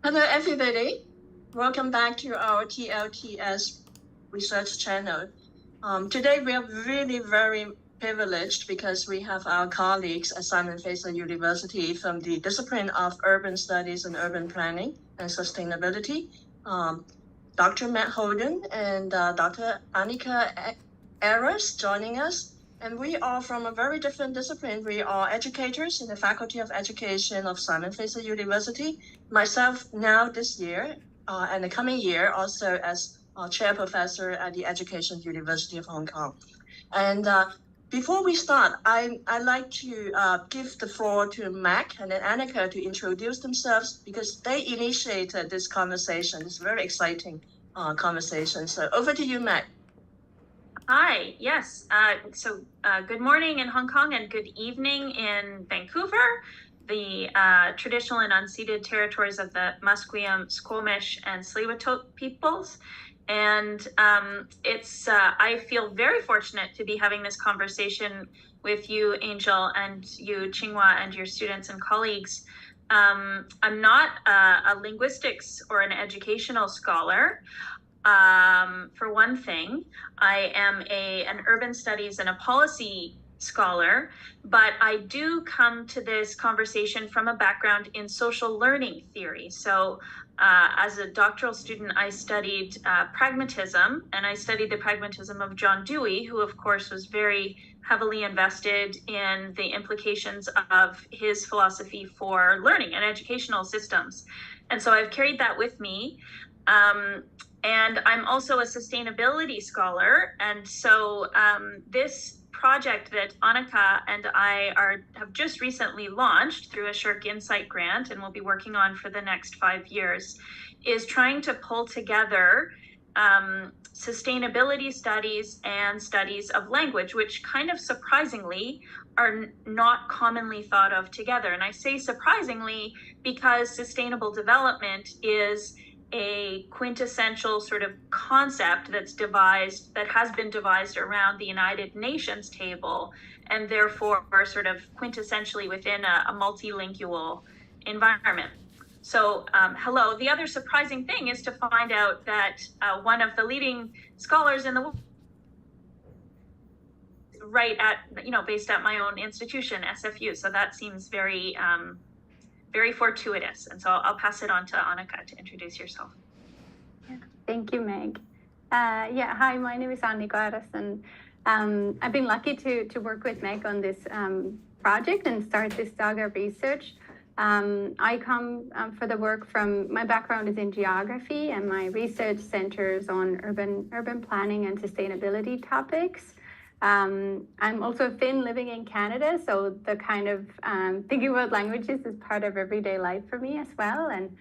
Hello, everybody. Welcome back to our TLTS research channel. Today, we are really very privileged because we have our colleagues at Simon Fraser University from the discipline of Urban Studies and Urban Planning and Sustainability, Dr. Matt Holden and Dr. Annika Airas joining us. And we are from a very different discipline. We are educators in the Faculty of Education of Simon Fraser University. Myself now this year and the coming year also as chair professor at the Education University of Hong Kong. And before we start, I'd like to give the floor to Mac and then Annika to introduce themselves because they initiated this conversation. It's a very exciting conversation. So over to you, Mac. Hi, yes. Good morning in Hong Kong and good evening in Vancouver, the traditional and unceded territories of the Musqueam, Squamish, and Tsleil-Waututh peoples. And I feel very fortunate to be having this conversation with you, Angel, and you, Qinghua, and your students and colleagues. I'm not a linguistics or an educational scholar. For one thing, I am an urban studies and a policy scholar, but I do come to this conversation from a background in social learning theory. So as a doctoral student, I studied pragmatism, and I studied the pragmatism of John Dewey, who of course was very heavily invested in the implications of his philosophy for learning and educational systems. And so I've carried that with me. And I'm also a sustainability scholar. And so this project that Annika and I have just recently launched through a SSHRC Insight grant and will be working on for the next 5 years is trying to pull together sustainability studies and studies of language, which kind of surprisingly are not commonly thought of together. And I say surprisingly because sustainable development is a quintessential sort of concept that has been devised around the United Nations table, and therefore are sort of quintessentially within a multilingual environment. So hello, the other surprising thing is to find out that one of the leading scholars in the world, based at my own institution, SFU. So that seems very fortuitous. And so I'll pass it on to Annika to introduce yourself. Yeah, thank you, Meg. Hi, my name is Annika, and I've been lucky to work with Meg on this project and start this saga of research. I come for the work from, my background is in geography, and my research centers on urban planning and sustainability topics. I'm also a Finn living in Canada, so the kind of thinking about languages is part of everyday life for me as well. And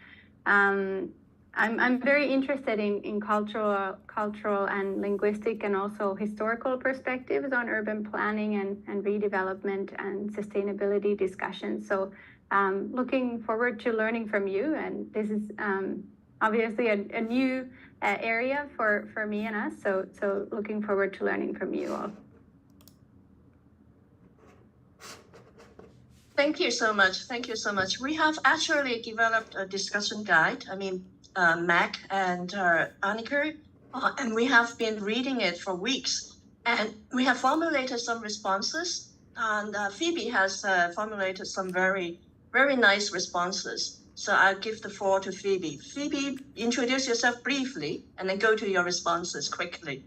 I'm very interested in cultural and linguistic and also historical perspectives on urban planning and redevelopment and sustainability discussions. So looking forward to learning from you. And this is obviously a new area for me and us. So looking forward to learning from you all. Thank you so much. Thank you so much. We have actually developed a discussion guide. Mac and Annika, and we have been reading it for weeks. And we have formulated some responses, and Phoebe has formulated some very, very nice responses. So I'll give the floor to Phoebe. Phoebe, introduce yourself briefly, and then go to your responses quickly.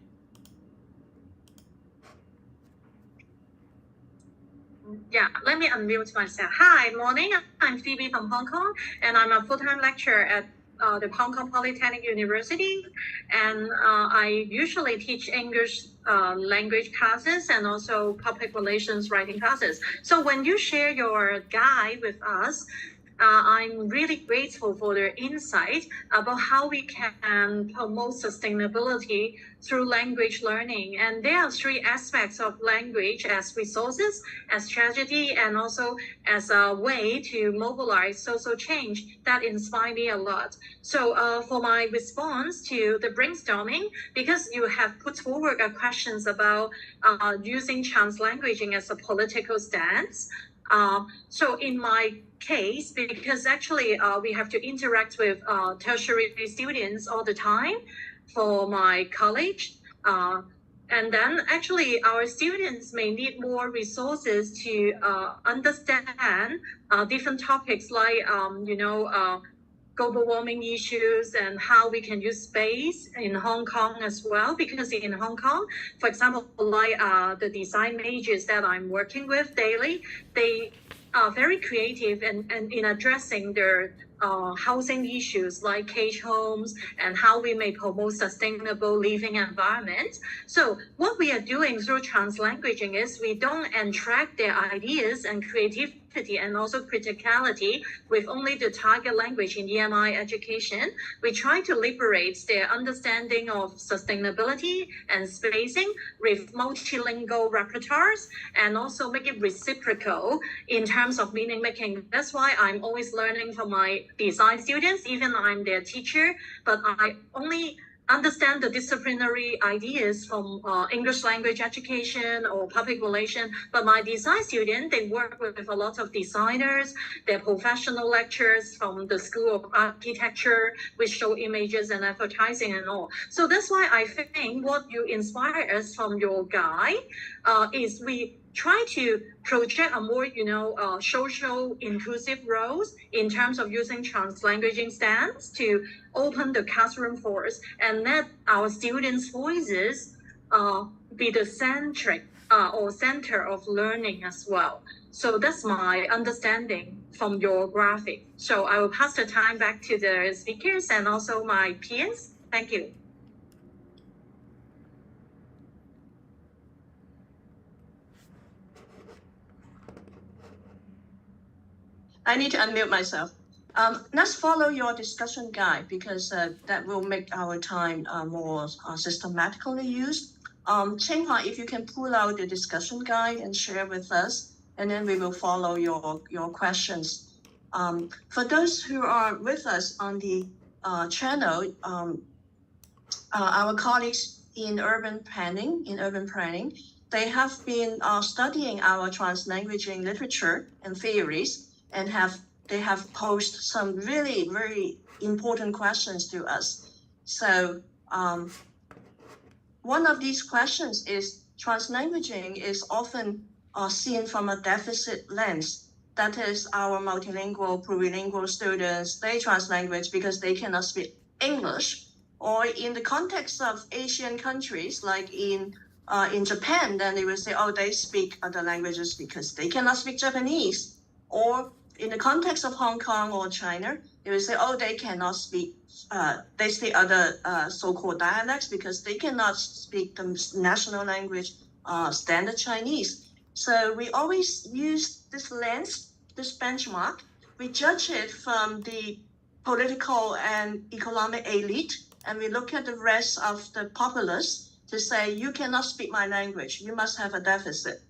Yeah, let me unmute myself. Hi, morning. I'm Phoebe from Hong Kong, and I'm a full-time lecturer at the Hong Kong Polytechnic University. And I usually teach English language classes and also public relations writing classes. So when you share your guide with us, I'm really grateful for their insight about how we can promote sustainability through language learning. And there are 3 aspects of language as resources, as strategy, and also as a way to mobilize social change that inspire me a lot. So for my response to the brainstorming, because you have put forward questions about using translanguaging as a political stance, So in my case, because actually we have to interact with tertiary students all the time for my college, and then actually our students may need more resources to understand different topics like, global warming issues and how we can use space in Hong Kong as well. Because in Hong Kong, for example, like the design majors that I'm working with daily, they are very creative and in addressing their housing issues like cage homes and how we may promote sustainable living environment. So what we are doing through translanguaging is we don't entrap their ideas and creativity and also criticality with only the target language in EMI education. We try to liberate their understanding of sustainability and spacing with multilingual repertoires and also make it reciprocal in terms of meaning making. That's why I'm always learning from my design students, even I'm their teacher, but I only understand the disciplinary ideas from English language education or public relation. But my design student, they work with a lot of designers, they're professional lecturers from the School of Architecture, which show images and advertising and all. So that's why I think what you inspire us from your guide is we try to project a more, social inclusive roles in terms of using translanguaging stands to open the classroom for us and let our students' voices be the center of learning as well. So that's my understanding from your graphic. So I will pass the time back to the speakers and also my peers. Thank you. I need to unmute myself. Let's follow your discussion guide because that will make our time more systematically used. Qinghua, if you can pull out the discussion guide and share with us, and then we will follow your questions. For those who are with us on the channel, our colleagues in urban planning, they have been studying our translanguaging literature and theories, and they have posed some really very important questions to us. So one of these questions is translanguaging is often seen from a deficit lens. That is, our multilingual, plurilingual students, they translanguage because they cannot speak English. Or in the context of Asian countries, like in Japan, then they will say, oh, they speak other languages because they cannot speak Japanese. Or in the context of Hong Kong or China, they will say, oh, they cannot speak, they speak other so-called dialects because they cannot speak the national language, standard Chinese. So we always use this lens, this benchmark. We judge it from the political and economic elite, and we look at the rest of the populace to say, you cannot speak my language, you must have a deficit.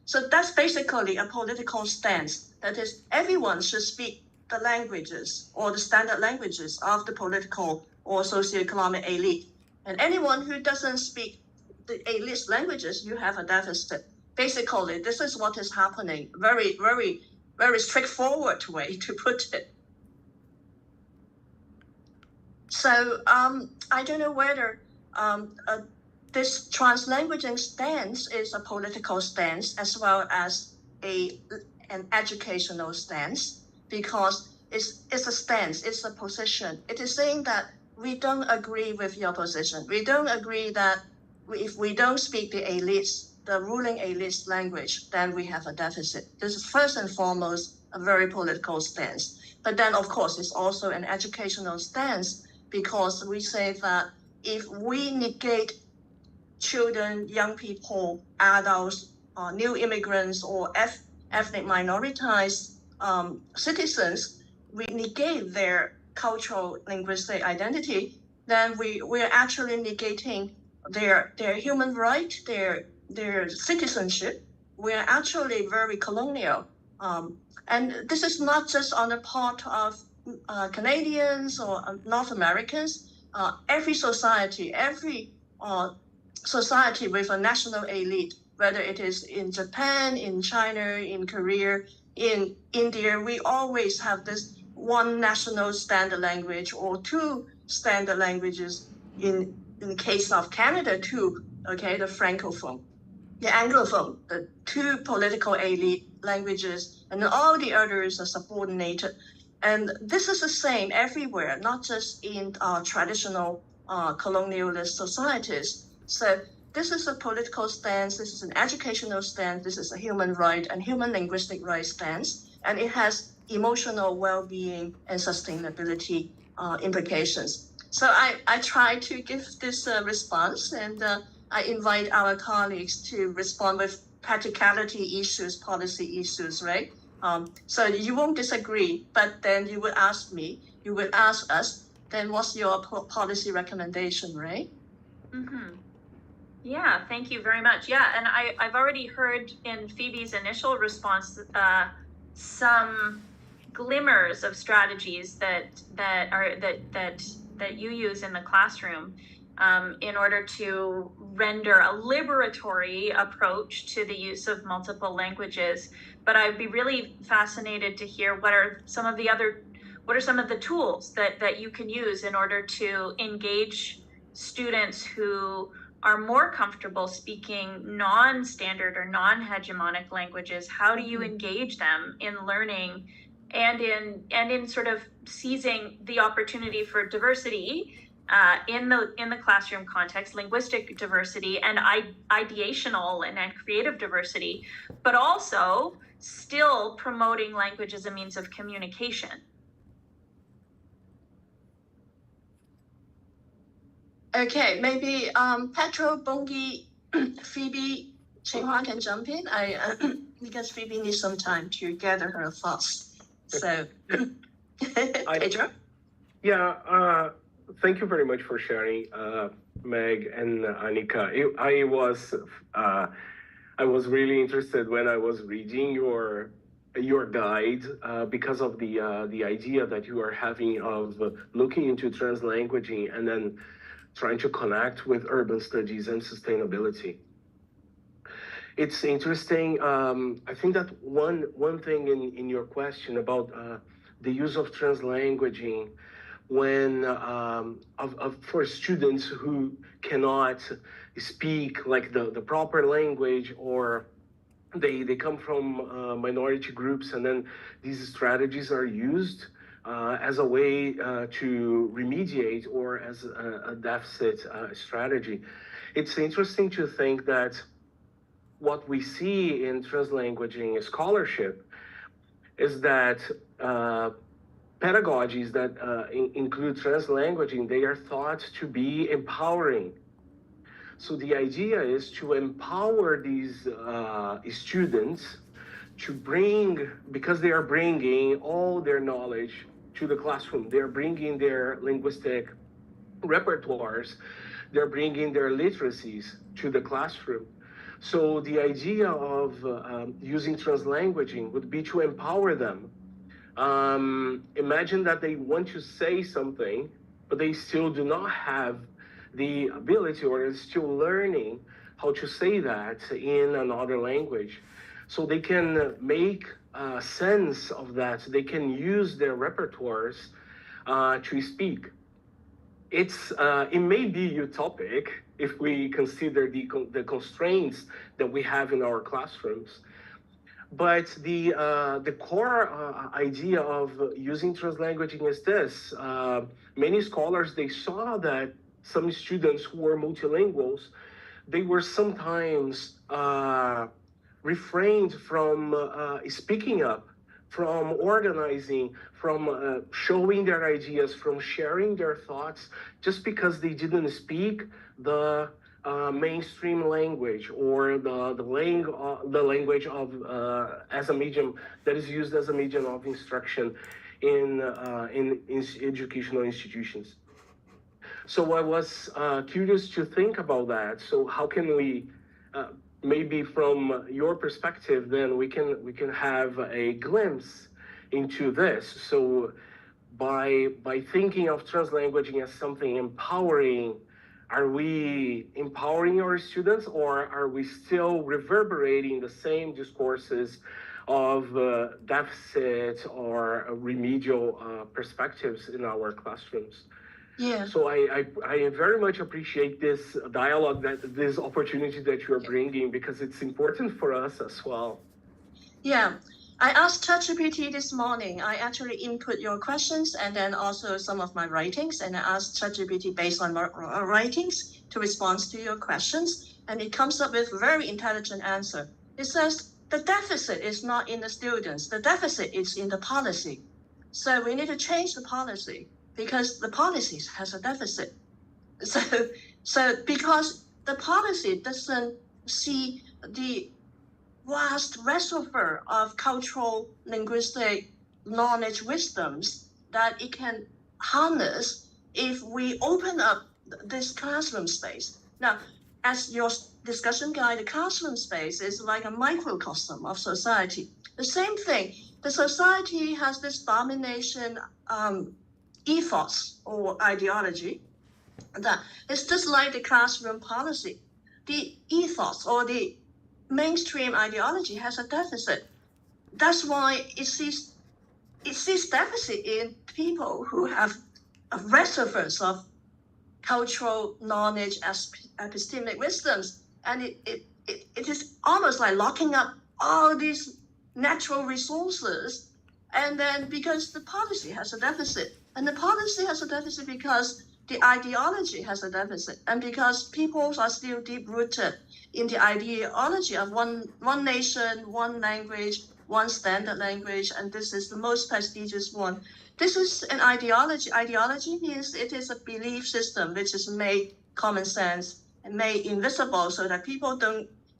So that's basically a political stance. That is, everyone should speak the languages or the standard languages of the political or socioeconomic elite. And anyone who doesn't speak the elite languages, you have a deficit. Basically, this is what is happening. Very, very, very straightforward way to put it. So I don't know whether this translanguaging stance is a political stance as well as an educational stance, because it's a stance, it's a position. It is saying that we don't agree with your position. We don't agree that if we don't speak the elites, the ruling elites language, then we have a deficit. This is first and foremost a very political stance. But then, of course, it's also an educational stance, because we say that if we negate children, young people, adults, new immigrants, or ethnic minoritized citizens, we negate their cultural linguistic identity, then we're actually negating their human right, their citizenship. We're actually very colonial. And this is not just on the part of Canadians or North Americans. Every society with a national elite, whether it is in Japan, in China, in Korea, in India, we always have this one national standard language or two standard languages. In the case of Canada too, okay, the Francophone, the Anglophone, the two political elite languages, and all the others are subordinated. And this is the same everywhere, not just in traditional colonialist societies. So this is a political stance, this is an educational stance, this is a human right and human linguistic right stance, and it has emotional well-being and sustainability implications. So I try to give this response, and I invite our colleagues to respond with practicality issues, policy issues, right? So you won't disagree, but then you would ask me, you would ask us, then what's your policy recommendation, right? Mm-hmm. Yeah, thank you very much. Yeah, and I've already heard in Phoebe's initial response some glimmers of strategies that you use in the classroom in order to render a liberatory approach to the use of multiple languages. But I'd be really fascinated to hear what are some of the tools that you can use in order to engage students who are more comfortable speaking non-standard or non-hegemonic languages. How do you engage them in learning and in sort of seizing the opportunity for diversity in the classroom context, linguistic diversity and ideational and creative diversity, but also still promoting language as a means of communication? Okay, maybe Petro, Bongi, Phoebe, Qinghua can jump in. Because Phoebe needs some time to gather her thoughts. So, Pedro? Yeah, thank you very much for sharing, Meg and Annika. I was really interested when I was reading your guide because of the idea that you are having of looking into translanguaging and then trying to connect with urban studies and sustainability. It's interesting. I think that one thing in your question about the use of translanguaging when for students who cannot speak like the proper language, or they come from minority groups, and then these strategies are used as a way to remediate or as a deficit strategy. It's interesting to think that what we see in translanguaging scholarship is that pedagogies that include translanguaging, they are thought to be empowering. So the idea is to empower these students to bring, because they are bringing all their knowledge to the classroom, they're bringing their linguistic repertoires, they're bringing their literacies to the classroom. So the idea of using translanguaging would be to empower them. Imagine that they want to say something, but they still do not have the ability, or are still learning how to say that in another language. So they can make sense of that. They can use their repertoires to speak. It may be utopic if we consider the constraints that we have in our classrooms. But the core idea of using translanguaging is this. Many scholars, they saw that some students who were multilinguals, they were sometimes refrained from speaking up, from organizing, from showing their ideas, from sharing their thoughts, just because they didn't speak the mainstream language, or the language of as a medium that is used as a medium of instruction in educational institutions. So I was curious to think about that. So how can we, maybe from your perspective, then we can have a glimpse into this. So by thinking of translanguaging as something empowering, are we empowering our students, or are we still reverberating the same discourses of deficit or remedial perspectives in our classrooms. Yeah. So I very much appreciate this dialogue, this opportunity that you're bringing, because it's important for us as well. Yeah, I asked ChatGPT this morning. I actually input your questions and then also some of my writings, and I asked ChatGPT based on my writings to respond to your questions, and it comes up with a very intelligent answer. It says the deficit is not in the students, the deficit is in the policy. So we need to change the policy because the policy has a deficit. So because the policy doesn't see the vast reservoir of cultural, linguistic knowledge wisdoms that it can harness if we open up this classroom space. Now, as your discussion guide, the classroom space is like a microcosm of society. The same thing, the society has this domination ethos or ideology that it's just like the classroom policy. The ethos or the mainstream ideology has a deficit. That's why it sees deficit in people who have reservoirs of cultural knowledge, epistemic wisdoms, and it is almost like locking up all these natural resources. And then because the policy has a deficit, and the policy has a deficit because the ideology has a deficit, and because people are still deep-rooted in the ideology of one nation, one language, one standard language, and this is the most prestigious one. This is an ideology. Ideology means it is a belief system which is made common sense and made invisible so that people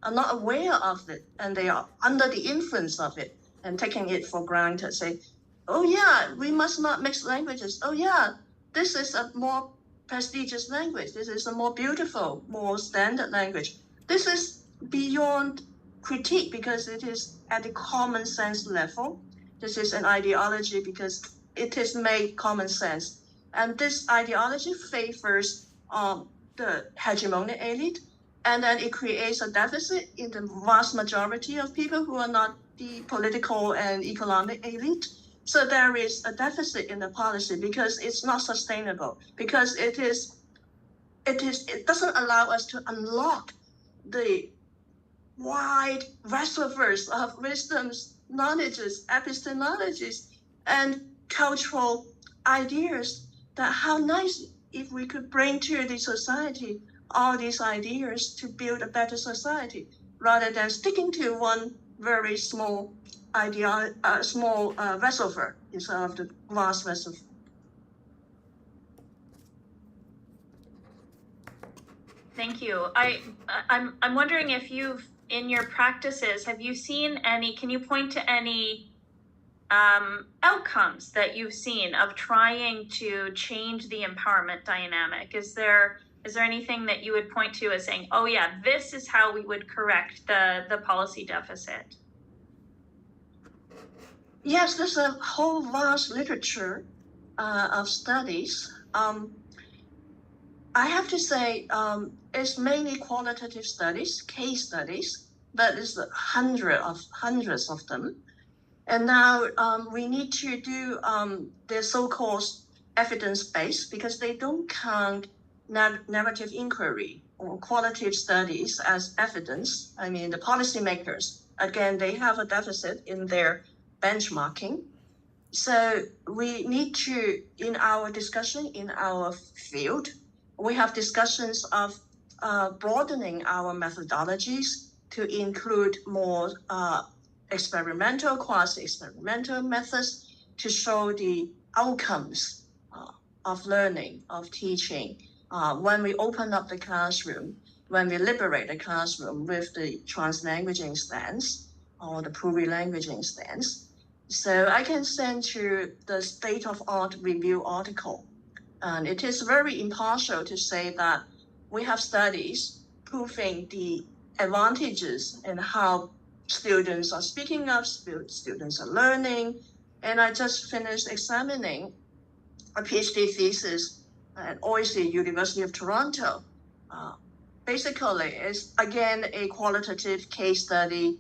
are not aware of it, and they are under the influence of it and taking it for granted. Say, oh yeah, we must not mix languages. Oh yeah, this is a more prestigious language. This is a more beautiful, more standard language. This is beyond critique because it is at the common sense level. This is an ideology because it is made common sense. And this ideology favors the hegemonic elite, and then it creates a deficit in the vast majority of people who are not the political and economic elite. So there is a deficit in the policy because it's not sustainable, because it doesn't allow us to unlock the wide reservoirs of wisdoms, knowledges, epistemologies, and cultural ideas. That how nice if we could bring to the society all these ideas to build a better society, rather than sticking to one very small reservoir instead of the vast reservoir. Thank you. I'm wondering if you've, in your practices, have you seen any, can you point to any outcomes that you've seen of trying to change the empowerment dynamic? Is there anything that you would point to as saying, oh yeah, this is how we would correct the policy deficit? Yes, there's a whole vast literature of studies. I have to say, it's mainly qualitative studies, case studies, but it's hundreds of them. And now we need to do the so-called evidence-based, because they don't count narrative inquiry or qualitative studies as evidence. I mean, the policymakers, again, they have a deficit in their benchmarking. So we need to, in our discussion, in our field, we have discussions of broadening our methodologies to include more experimental, quasi-experimental methods to show the outcomes of learning, of teaching. When we open up the classroom, when we liberate the classroom with the translanguaging stance or the plurilinguaging stance. So I can send you the state-of-art review article. And it is very impartial to say that we have studies proving the advantages and how students are speaking up, students are learning. And I just finished examining a PhD thesis at OIC, University of Toronto. Basically, it's again a qualitative case study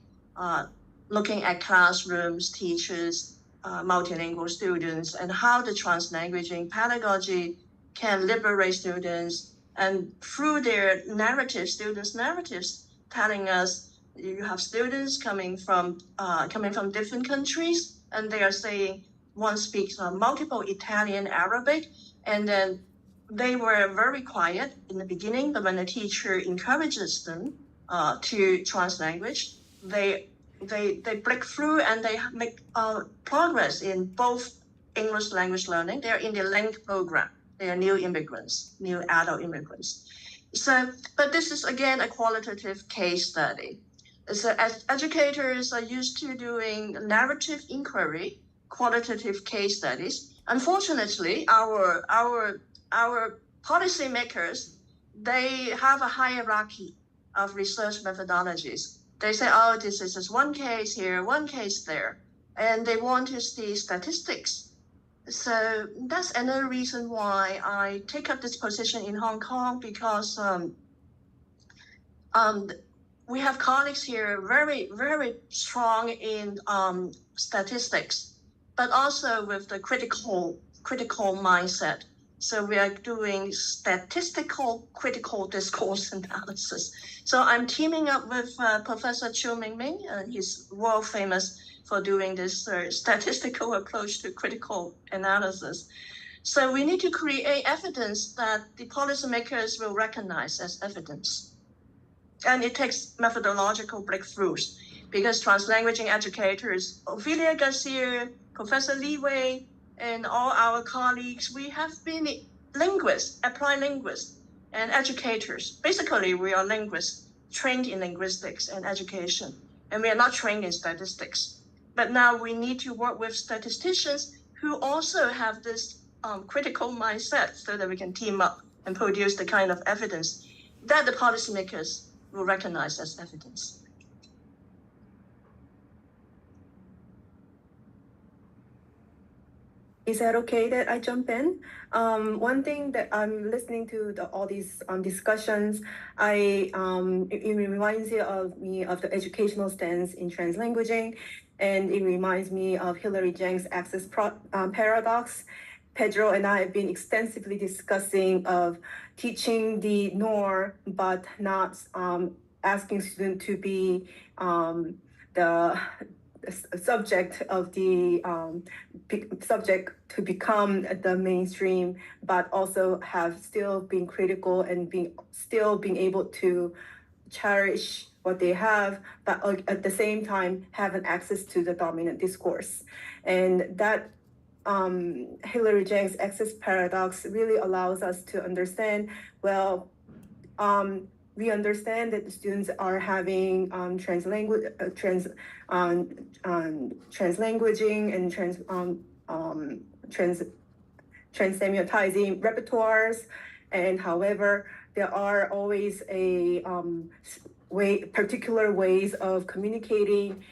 looking at classrooms, teachers, multilingual students, and how the translanguaging pedagogy can liberate students, and through their narratives, students' narratives, telling us you have students coming from different countries, and they are saying one speaks multiple Italian, Arabic, and then they were very quiet in the beginning, but when the teacher encourages them to translanguage, they break through and they make progress in both English language learning. They're in the LINK program. They are new immigrants, new adult immigrants. So, but this is again a qualitative case study. So as educators are used to doing narrative inquiry, qualitative case studies. Unfortunately, our policymakers, they have a hierarchy of research methodologies. They say, oh, this is just one case here, one case there, and they want to see statistics. So that's another reason why I take up this position in Hong Kong, because we have colleagues here very, very strong in statistics, but also with the critical mindset. So we are doing statistical critical discourse analysis. So I'm teaming up with Professor Chiu Mingming, and he's world famous for doing this statistical approach to critical analysis. So we need to create evidence that the policymakers will recognize as evidence. And it takes methodological breakthroughs, because translanguaging educators, Ophelia Garcia, Professor Li Wei, and all our colleagues, we have been linguists, applied linguists, and educators. Basically, we are linguists trained in linguistics and education, and we are not trained in statistics. But now we need to work with statisticians who also have this critical mindset, so that we can team up and produce the kind of evidence that the policymakers will recognize as evidence. Is that okay that I jump in? One thing that I'm listening to all these discussions, it reminds me of the educational stance in translanguaging, and it reminds me of Hilary Zhang's access paradox. Pedro and I have been extensively discussing of teaching the norm, but not asking students to be the subject of the subject to become the mainstream, but also have still been critical and still being able to cherish what they have, but at the same time have an access to the dominant discourse. And that Hilary Zhang's access paradox really allows us to understand, well, we understand that the students are having translanguaging and trans-semiotizing repertoires, and however, there are always particular ways of communicating,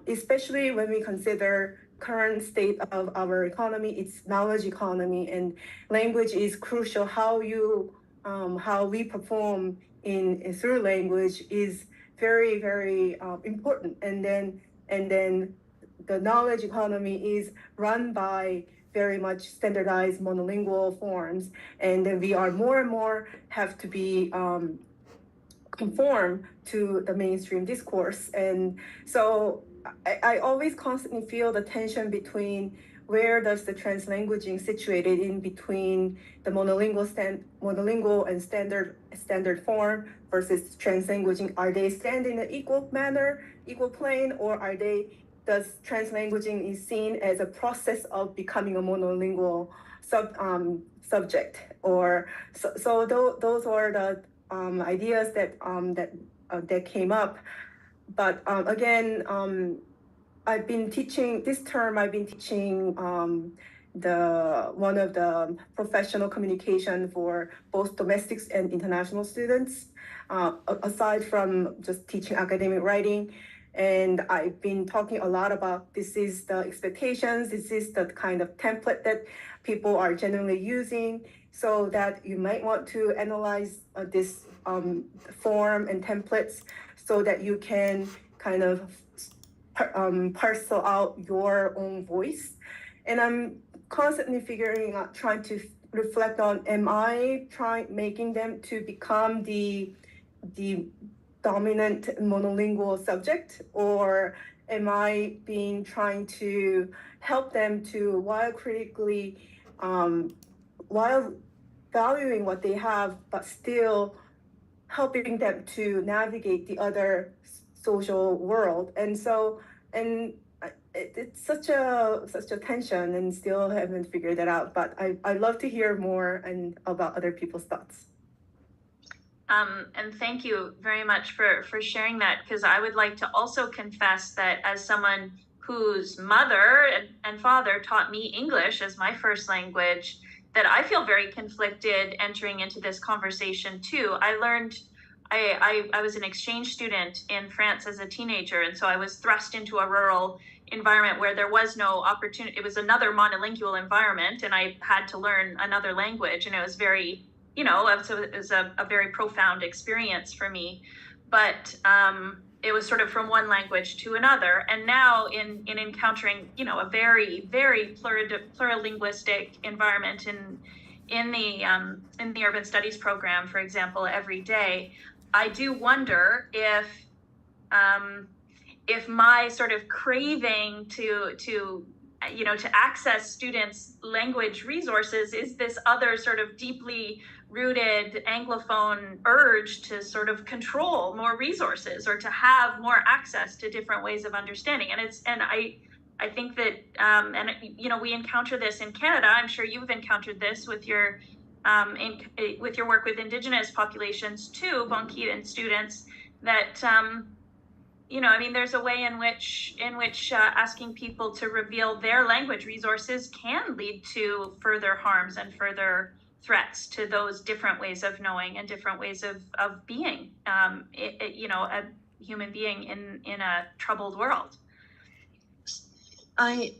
especially when we consider current state of our economy. It's knowledge economy, and language is crucial. How we perform through language is very, very important. And then the knowledge economy is run by very much standardized monolingual forms, and then we are more and more have to be conform to the mainstream discourse. And so I always constantly feel the tension between where does the translanguaging situated in between the monolingual and standard form versus translanguaging. Are they stand in an equal manner, equal plane, or does translanguaging is seen as a process of becoming a monolingual subject? Or so those are the ideas that came up. But again, I've been teaching this term. I've been teaching one of the professional communication for both domestic and international students, aside from just teaching academic writing. And I've been talking a lot about this is the expectations, this is the kind of template that people are generally using, so that you might want to analyze this form and templates so that you can kind of parcel out your own voice. And I'm constantly figuring out, trying to reflect on, am I making them to become the dominant monolingual subject, or am I trying to help them to, while critically, while valuing what they have, but still helping them to navigate the other social world. And so, and it's such a tension, and still haven't figured that out. But I'd love to hear more and about other people's thoughts. And thank you very much for sharing that, because I would like to also confess that as someone whose mother and father taught me English as my first language, that I feel very conflicted entering into this conversation too. I learned, I was an exchange student in France as a teenager, and so I was thrust into a rural environment where there was no opportunity. It was another monolingual environment, and I had to learn another language, and it was very, you know, so it was a very profound experience for me. But it was sort of from one language to another. And now in encountering, you know, a very, very plurilinguistic environment in the urban studies program, for example, every day, I do wonder if my sort of craving to you know, to access students' language resources is this other sort of deeply rooted Anglophone urge to sort of control more resources or to have more access to different ways of understanding. And I think that, and you know, we encounter this in Canada. I'm sure you've encountered this with your work with Indigenous populations too, Bonquitan students, that you know, I mean, there's a way in which asking people to reveal their language resources can lead to further harms and further threats to those different ways of knowing and different ways of being, you know, a human being in a troubled world. I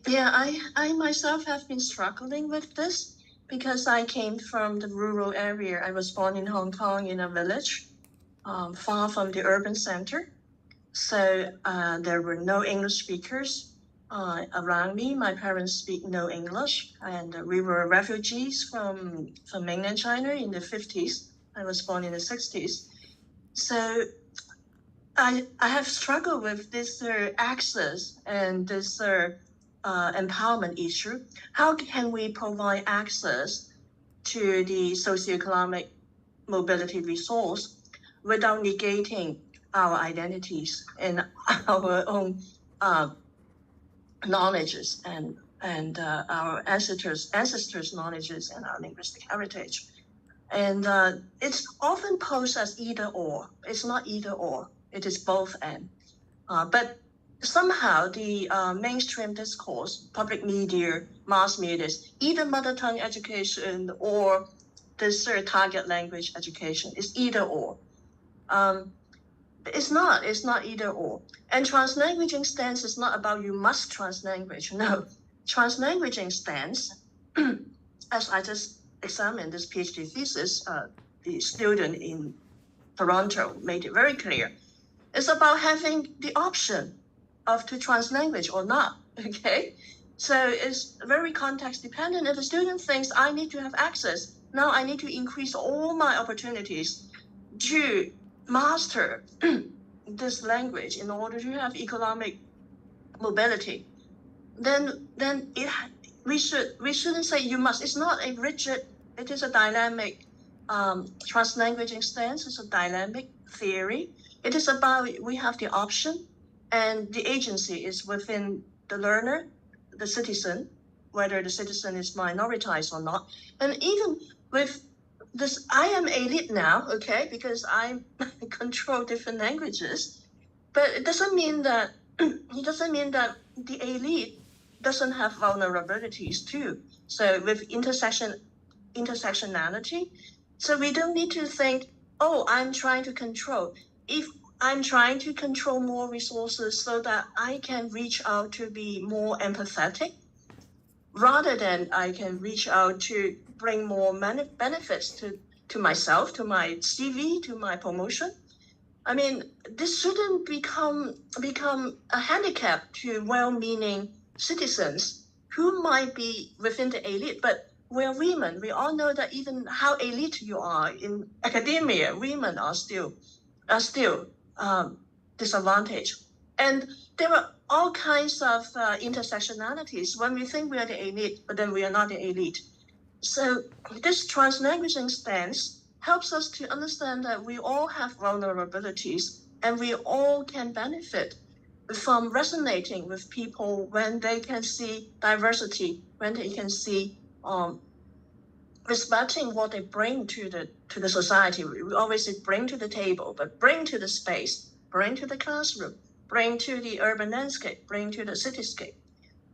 myself have been struggling with this because I came from the rural area. I was born in Hong Kong in a village, far from the urban center. So there were no English speakers around me. My parents speak no English, and we were refugees from mainland China in the 50s. I was born in the 60s. So I have struggled with this access and this empowerment issue. How can we provide access to the socioeconomic mobility resource without negating our identities and our own knowledges and our ancestors' knowledges and our linguistic heritage? And it's often posed as either or. It's not either or. It is both and. But somehow the mainstream discourse, public media, mass media, either mother tongue education or this target language education is either or. It's not either or. And translanguaging stance is not about you must translanguage. No, translanguaging stance, as I just examined this PhD thesis, the student in Toronto made it very clear. It's about having the option of to translanguage or not, okay? So it's very context dependent. If a student thinks I need to have access, now I need to increase all my opportunities to master this language in order to have economic mobility, then we shouldn't say you must. It's not a rigid, it is a dynamic translanguaging stance. It's a dynamic theory. It is about we have the option, and the agency is within the learner, the citizen, whether the citizen is minoritized or not. And even with this, I am elite now, okay, because I control different languages, but it doesn't mean that the elite doesn't have vulnerabilities too. So with intersectionality, so we don't need to think, oh, I'm trying to control. If I'm trying to control more resources so that I can reach out to be more empathetic, rather than I can reach out to bring more benefits to myself, to my CV, to my promotion, I mean, this shouldn't become a handicap to well-meaning citizens who might be within the elite, but we're women. We all know that even how elite you are in academia, women are still disadvantaged. And there are all kinds of intersectionalities when we think we are the elite, but then we are not the elite. So this translanguaging stance helps us to understand that we all have vulnerabilities and we all can benefit from resonating with people when they can see diversity, when they can see respecting what they bring to the society. We always say bring to the table, but bring to the space, bring to the classroom, bring to the urban landscape, bring to the cityscape.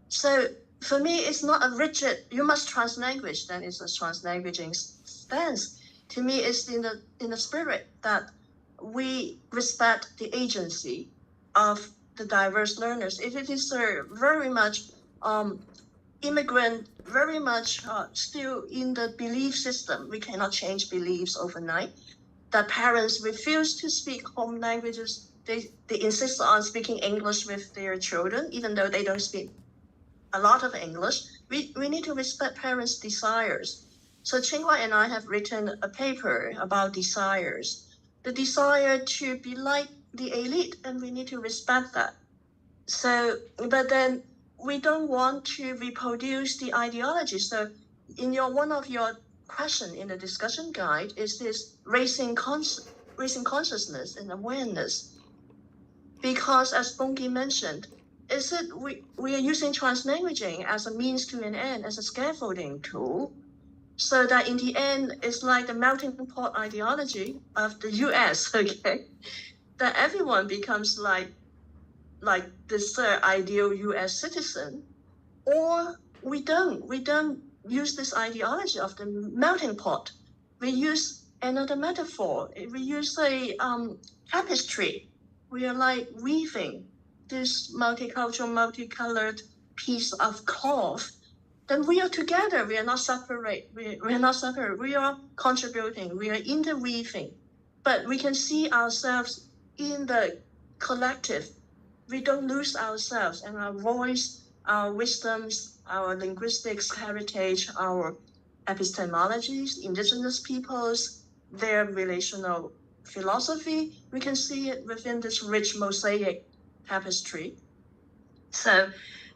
So for me, it's not a rigid, you must translanguage, then it's a translanguaging stance. To me, it's in the spirit that we respect the agency of the diverse learners. If it is very much immigrant, very much still in the belief system, we cannot change beliefs overnight, that parents refuse to speak home languages. They insist on speaking English with their children, even though they don't speak a lot of English. We need to respect parents' desires. So Qinghua and I have written a paper about desires. The desire to be like the elite, and we need to respect that. So, but then we don't want to reproduce the ideology. So in one of your question in the discussion guide is this raising consciousness and awareness. Because as Bongi mentioned, we are using translanguaging as a means to an end, as a scaffolding tool, so that in the end, it's like the melting pot ideology of the US, okay? That everyone becomes like this ideal US citizen, or we don't use this ideology of the melting pot. We use another metaphor. We use a tapestry. We are like weaving this multicultural, multicolored piece of cloth. Then we are together. We are not separate. We are not separate. We are contributing. We are interweaving. But we can see ourselves in the collective. We don't lose ourselves and our voice, our wisdoms, our linguistics heritage, our epistemologies, indigenous peoples, their relational philosophy. We can see it within this rich mosaic tapestry. So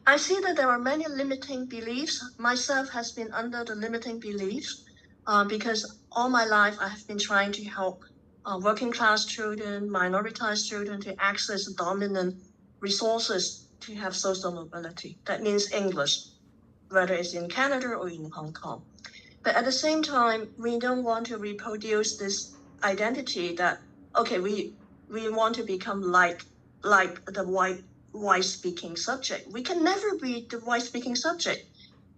I see that there are many limiting beliefs. Myself has been under the limiting beliefs because all my life I have been trying to help working class children, minoritized children to access dominant resources to have social mobility. That means English, whether it's in Canada or in Hong Kong. But at the same time, we don't want to reproduce this identity that, okay, we want to become like the white speaking subject. We can never be the white speaking subject.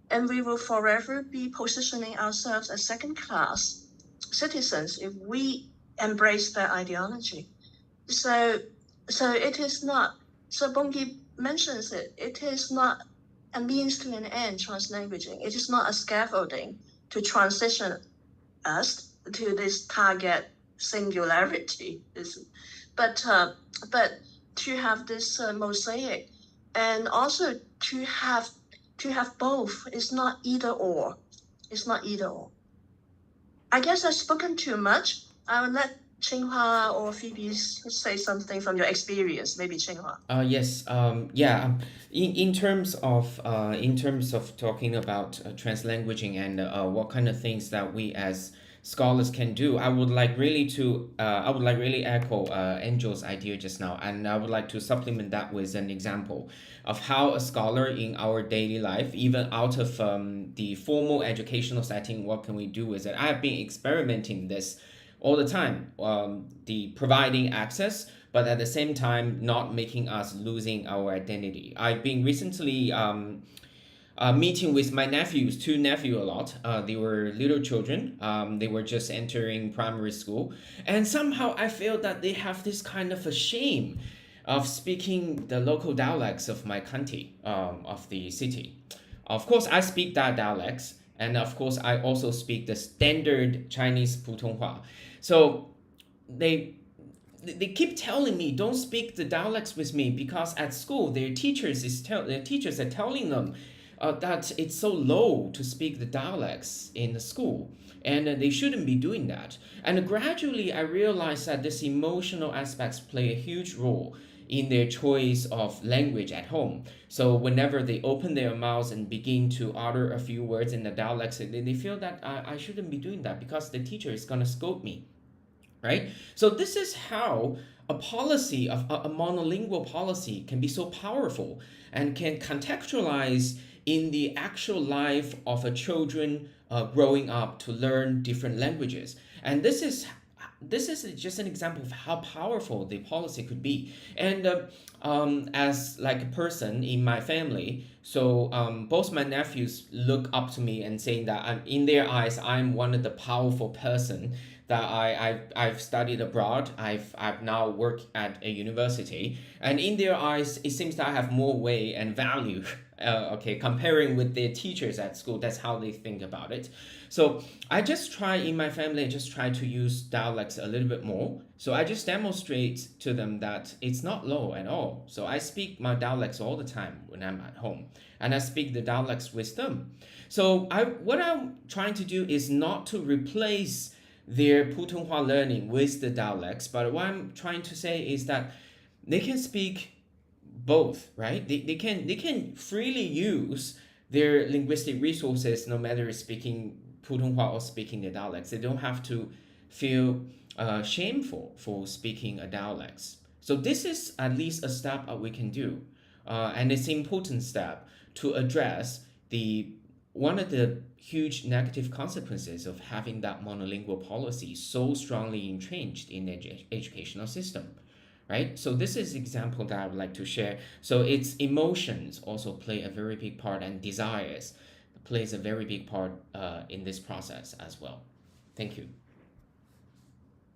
And we will forever be positioning ourselves as second class citizens if we embrace that ideology. So it is not, so Bongi mentions it, it is not a means to an end, translanguaging. It is not a scaffolding to transition us to this target singularity. But to have this mosaic, and also to have both. It's not either or. It's not either or. I guess I've spoken too much. I will let Qinghua or Phoebe say something from your experience. Maybe Qinghua. Yes. In terms of talking about translanguaging and what kind of things that we as scholars can do, I would like really echo Angel's idea just now, and I would like to supplement that with an example of how a scholar in our daily life, even out of the formal educational setting, what can we do with it? I have been experimenting this all the time, the providing access, but at the same time not making us losing our identity. I've been recently meeting with my two nephews a lot. They were little children. They were just entering primary school, and somehow I feel that they have this kind of a shame of speaking the local dialects of my county, of the city. Of course, I speak that dialects, and of course, I also speak the standard Chinese 普通话. So they keep telling me don't speak the dialects with me because at school their teachers are telling them that it's so low to speak the dialects in the school, and they shouldn't be doing that. And gradually I realized that this emotional aspects play a huge role in their choice of language at home. So whenever they open their mouths and begin to utter a few words in the dialects, they feel that I shouldn't be doing that because the teacher is going to scold me, right? So this is how a policy of a monolingual policy can be so powerful and can contextualize in the actual life of a children growing up to learn different languages. And this is just an example of how powerful the policy could be. And as like a person in my family, so both my nephews look up to me and saying that in their eyes I'm one of the powerful person, that I've studied abroad, I've now worked at a university, and in their eyes it seems that I have more weight and value comparing with their teachers at school. That's how they think about it. So I just try in my family, to use dialects a little bit more. So I just demonstrate to them that it's not low at all. So I speak my dialects all the time when I'm at home, and I speak the dialects with them. So what I'm trying to do is not to replace their Putonghua learning with the dialects, but what I'm trying to say is that they can speak both, right? They can freely use their linguistic resources, no matter speaking Putonghua or speaking the dialects. They don't have to feel shameful for speaking a dialects. So this is at least a step we can do, and it's an important step to address one of the huge negative consequences of having that monolingual policy so strongly entrenched in the educational system, right? So this is an example that I would like to share. So its emotions also play a very big part, and desires plays a very big part in this process as well. Thank you.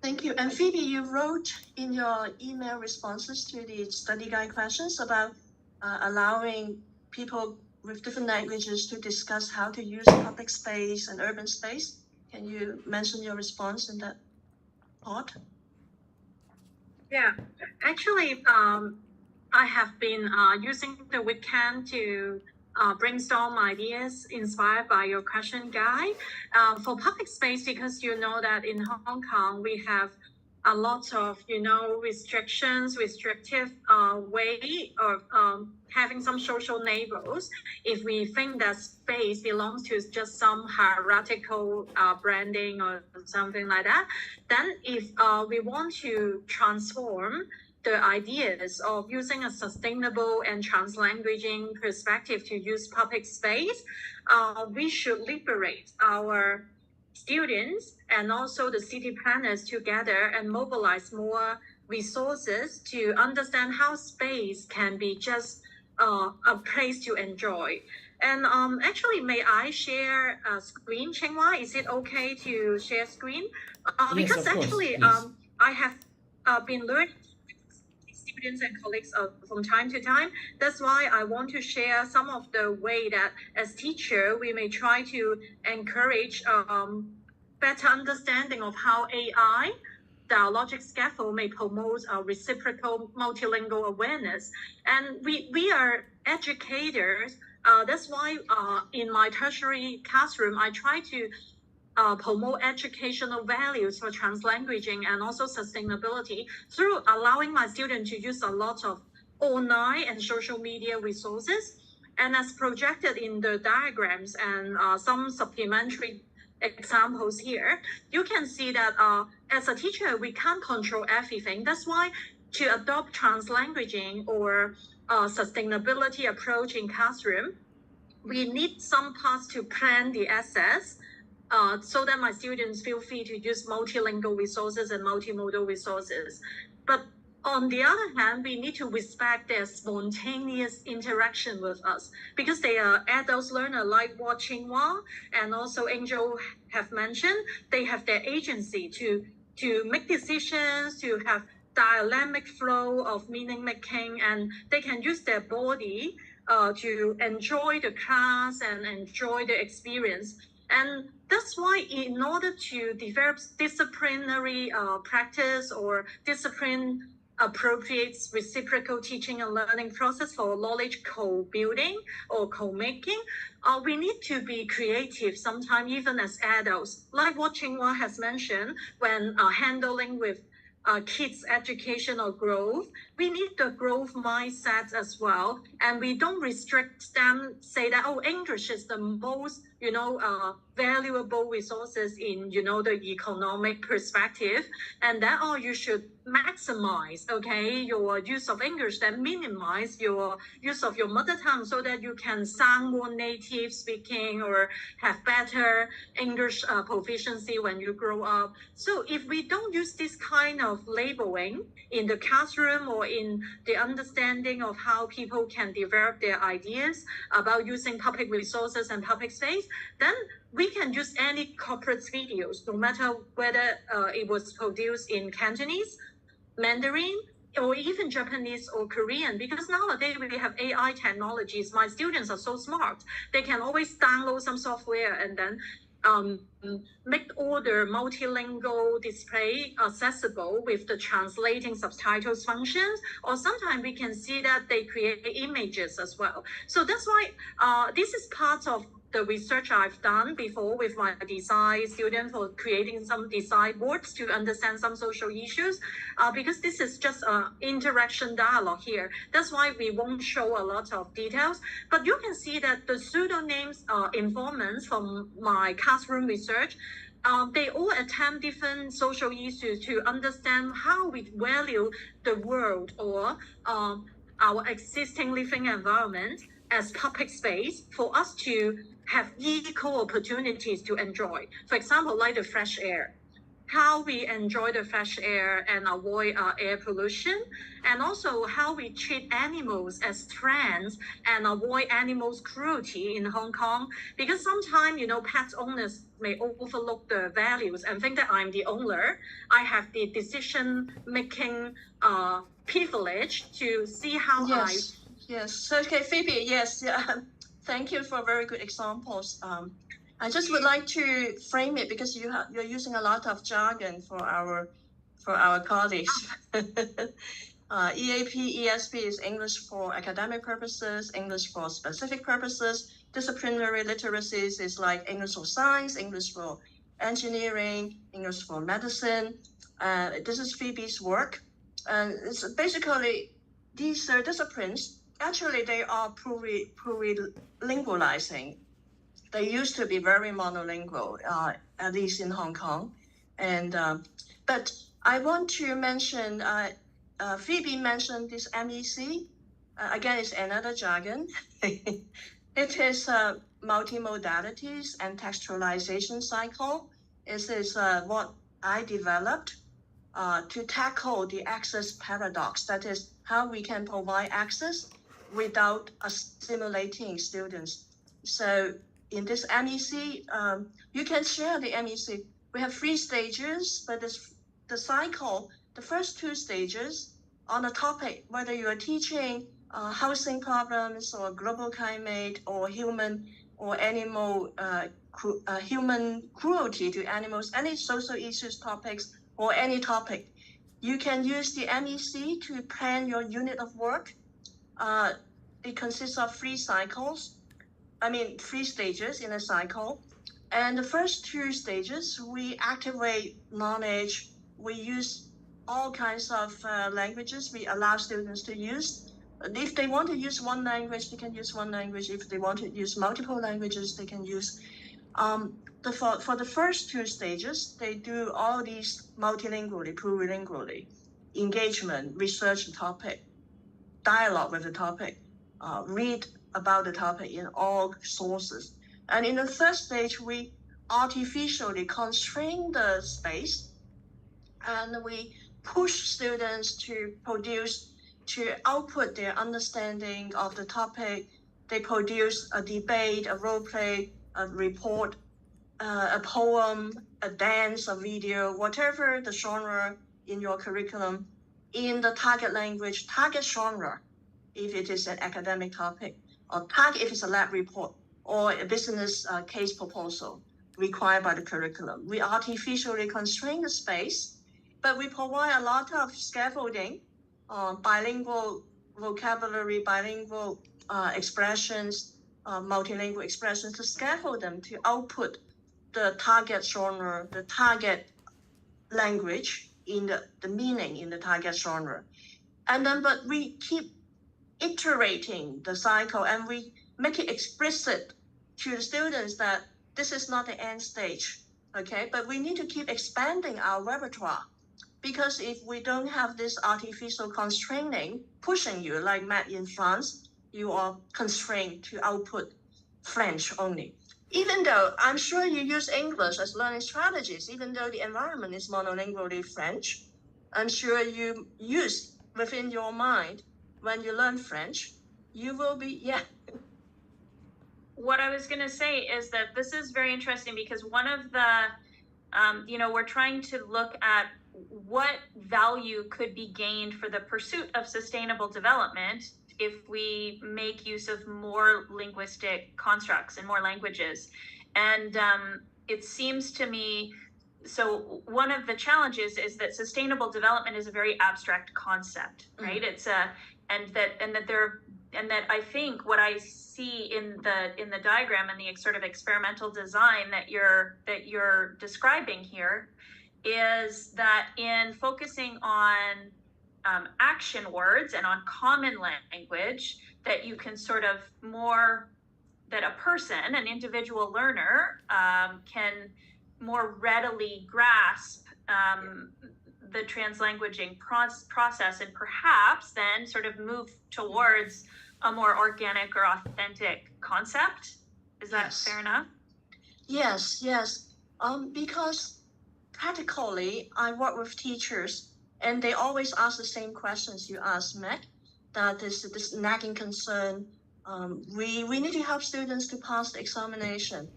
Thank you. And Phoebe, you wrote in your email responses to the study guide questions about allowing people with different languages to discuss how to use public space and urban space. Can you mention your response in that part? Yeah, actually, I have been using the weekend to brainstorm ideas inspired by your question, Guy, for public space, because you know that in Hong Kong we have a lot of restrictive way of having some social labels. If we think that space belongs to just some hierarchical branding or something like that, then if we want to transform the ideas of using a sustainable and translanguaging perspective to use public space, we should liberate our students and also the city planners together and mobilize more resources to understand how space can be just a place to enjoy. And actually, may I share a screen, Qinghua? Is it okay to share screen? Yes, because of course, actually, please. I have been learning students and colleagues from time to time. That's why I want to share some of the way that as teacher, we may try to encourage better understanding of how AI, dialogic scaffold, may promote reciprocal multilingual awareness. And we are educators. That's why in my tertiary classroom, I try to promote educational values for translanguaging and also sustainability through allowing my students to use a lot of online and social media resources. And as projected in the diagrams and some supplementary examples here, you can see that as a teacher, we can't control everything. That's why to adopt translanguaging or sustainability approach in classroom, we need some parts to plan the access so that my students feel free to use multilingual resources and multimodal resources. But on the other hand, we need to respect their spontaneous interaction with us, because they are adults learner, like what Qinghua and also Angel have mentioned. They have their agency to make decisions, to have dynamic flow of meaning making, and they can use their body to enjoy the class and enjoy the experience. And that's why in order to develop disciplinary practice or discipline appropriate reciprocal teaching and learning process for knowledge co-building or co-making, we need to be creative sometimes even as adults. Like what Qinghua has mentioned, when handling with kids' education or growth, we need the growth mindset as well. And we don't restrict them, say that, oh, English is the most, valuable resources in, the economic perspective. And that, you should maximize, okay, your use of English, then minimize your use of your mother tongue so that you can sound more native speaking or have better English proficiency when you grow up. So if we don't use this kind of labeling in the classroom or in the understanding of how people can develop their ideas about using public resources and public space, then we can use any corporate videos, no matter whether it was produced in Cantonese, Mandarin, or even Japanese or Korean, because nowadays we have AI technologies. My students are so smart. They can always download some software and then make all the multilingual display accessible with the translating subtitles functions, or sometimes we can see that they create images as well. So that's why this is part of the research I've done before with my design student for creating some design boards to understand some social issues, because this is just an interaction dialogue here. That's why we won't show a lot of details, but you can see that the pseudonyms informants from my classroom research, they all attempt different social issues to understand how we value the world or our existing living environment as public space for us to have equal opportunities to enjoy. For example, like the fresh air, how we enjoy the fresh air and avoid air pollution, and also how we treat animals as friends and avoid animals cruelty in Hong Kong. Because sometimes, pet owners may overlook the values and think that I'm the owner. I have the decision-making privilege to see how Yes. So, okay, Phoebe, yes. Thank you for very good examples. I just would like to frame it because you're using a lot of jargon for our colleagues. EAP, ESP is English for academic purposes, English for specific purposes. Disciplinary literacies is like English for science, English for engineering, English for medicine. This is Phoebe's work. And it's basically these disciplines, actually they are plurilingualizing. They used to be very monolingual, at least in Hong Kong. And but I want to mention, Phoebe mentioned this MEC. Again, it's another jargon. It is multimodalities and textualization cycle. It is what I developed to tackle the access paradox. That is how we can provide access without assimilating students. So in this MEC, you can share the MEC. We have 3 stages, but the cycle, the first 2 stages on a topic, whether you are teaching housing problems or global climate or human or animal, human cruelty to animals, any social issues topics or any topic, you can use the MEC to plan your unit of work. It consists of 3 stages in a cycle. And the first 2 stages, we activate knowledge. We use all kinds of languages we allow students to use. If they want to use one language, they can use one language. If they want to use multiple languages, they can use. For the first 2 stages, they do all these multilingually, plurilingually, engagement, research the topic, dialogue with the topic, read about the topic in all sources. And in the third stage, we artificially constrain the space and we push students to output their understanding of the topic. They produce a debate, a role play, a report, a poem, a dance, a video, whatever the genre in your curriculum, in the target language, target genre, if it is an academic topic, or target if it's a lab report or a business case proposal. required by the curriculum. We artificially constrain the space, but we provide a lot of scaffolding, bilingual vocabulary, bilingual expressions, multilingual expressions to scaffold them to output the target genre, the target language in the meaning in the target genre. And then, but we keep iterating the cycle and we make it explicit to the students that this is not the end stage, okay? But we need to keep expanding our repertoire, because if we don't have this artificial constraining pushing you, like Matt in France, you are constrained to output French only. Even though I'm sure you use English as learning strategies, even though the environment is monolingually French, I'm sure you use within your mind when you learn French, you will be, yeah. What I was going to say is that this is very interesting because one of the, we're trying to look at what value could be gained for the pursuit of sustainable development if we make use of more linguistic constructs and more languages. And it seems to me, so one of the challenges is that sustainable development is a very abstract concept, right? It's and that I think what I see in the diagram and the sort of experimental design that you're describing here is that in focusing on action words and on common language, that you can sort of that a person, an individual learner, can more readily grasp the translanguaging process and perhaps then sort of move towards a more organic or authentic concept. Is that fair enough? Yes. Because practically I work with teachers and they always ask the same questions you asked, Meg, that is this nagging concern. We need to help students to pass the examination.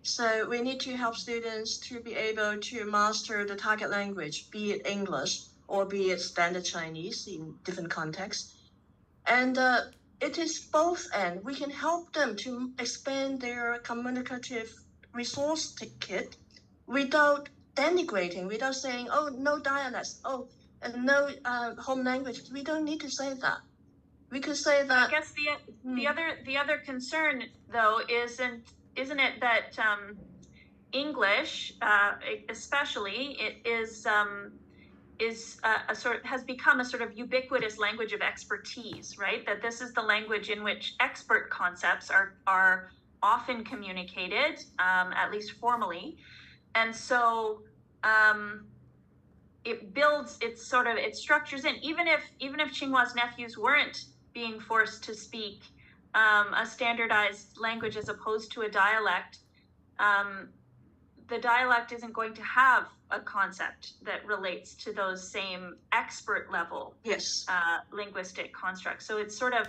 So we need to help students to be able to master the target language, be it English or be it standard Chinese in different contexts. And it is both ends. We can help them to expand their communicative resource kit without denigrating, without saying, oh, no dialects, oh, and no home language. We don't need to say that. We could say that. I guess the other concern though isn't it that English, especially, it is has become a sort of ubiquitous language of expertise, right? That this is the language in which expert concepts are often communicated, at least formally, and so it structures in. Even if Qinghua's nephews weren't being forced to speak a standardized language as opposed to a dialect, the dialect isn't going to have a concept that relates to those same expert level linguistic constructs. So it's sort of,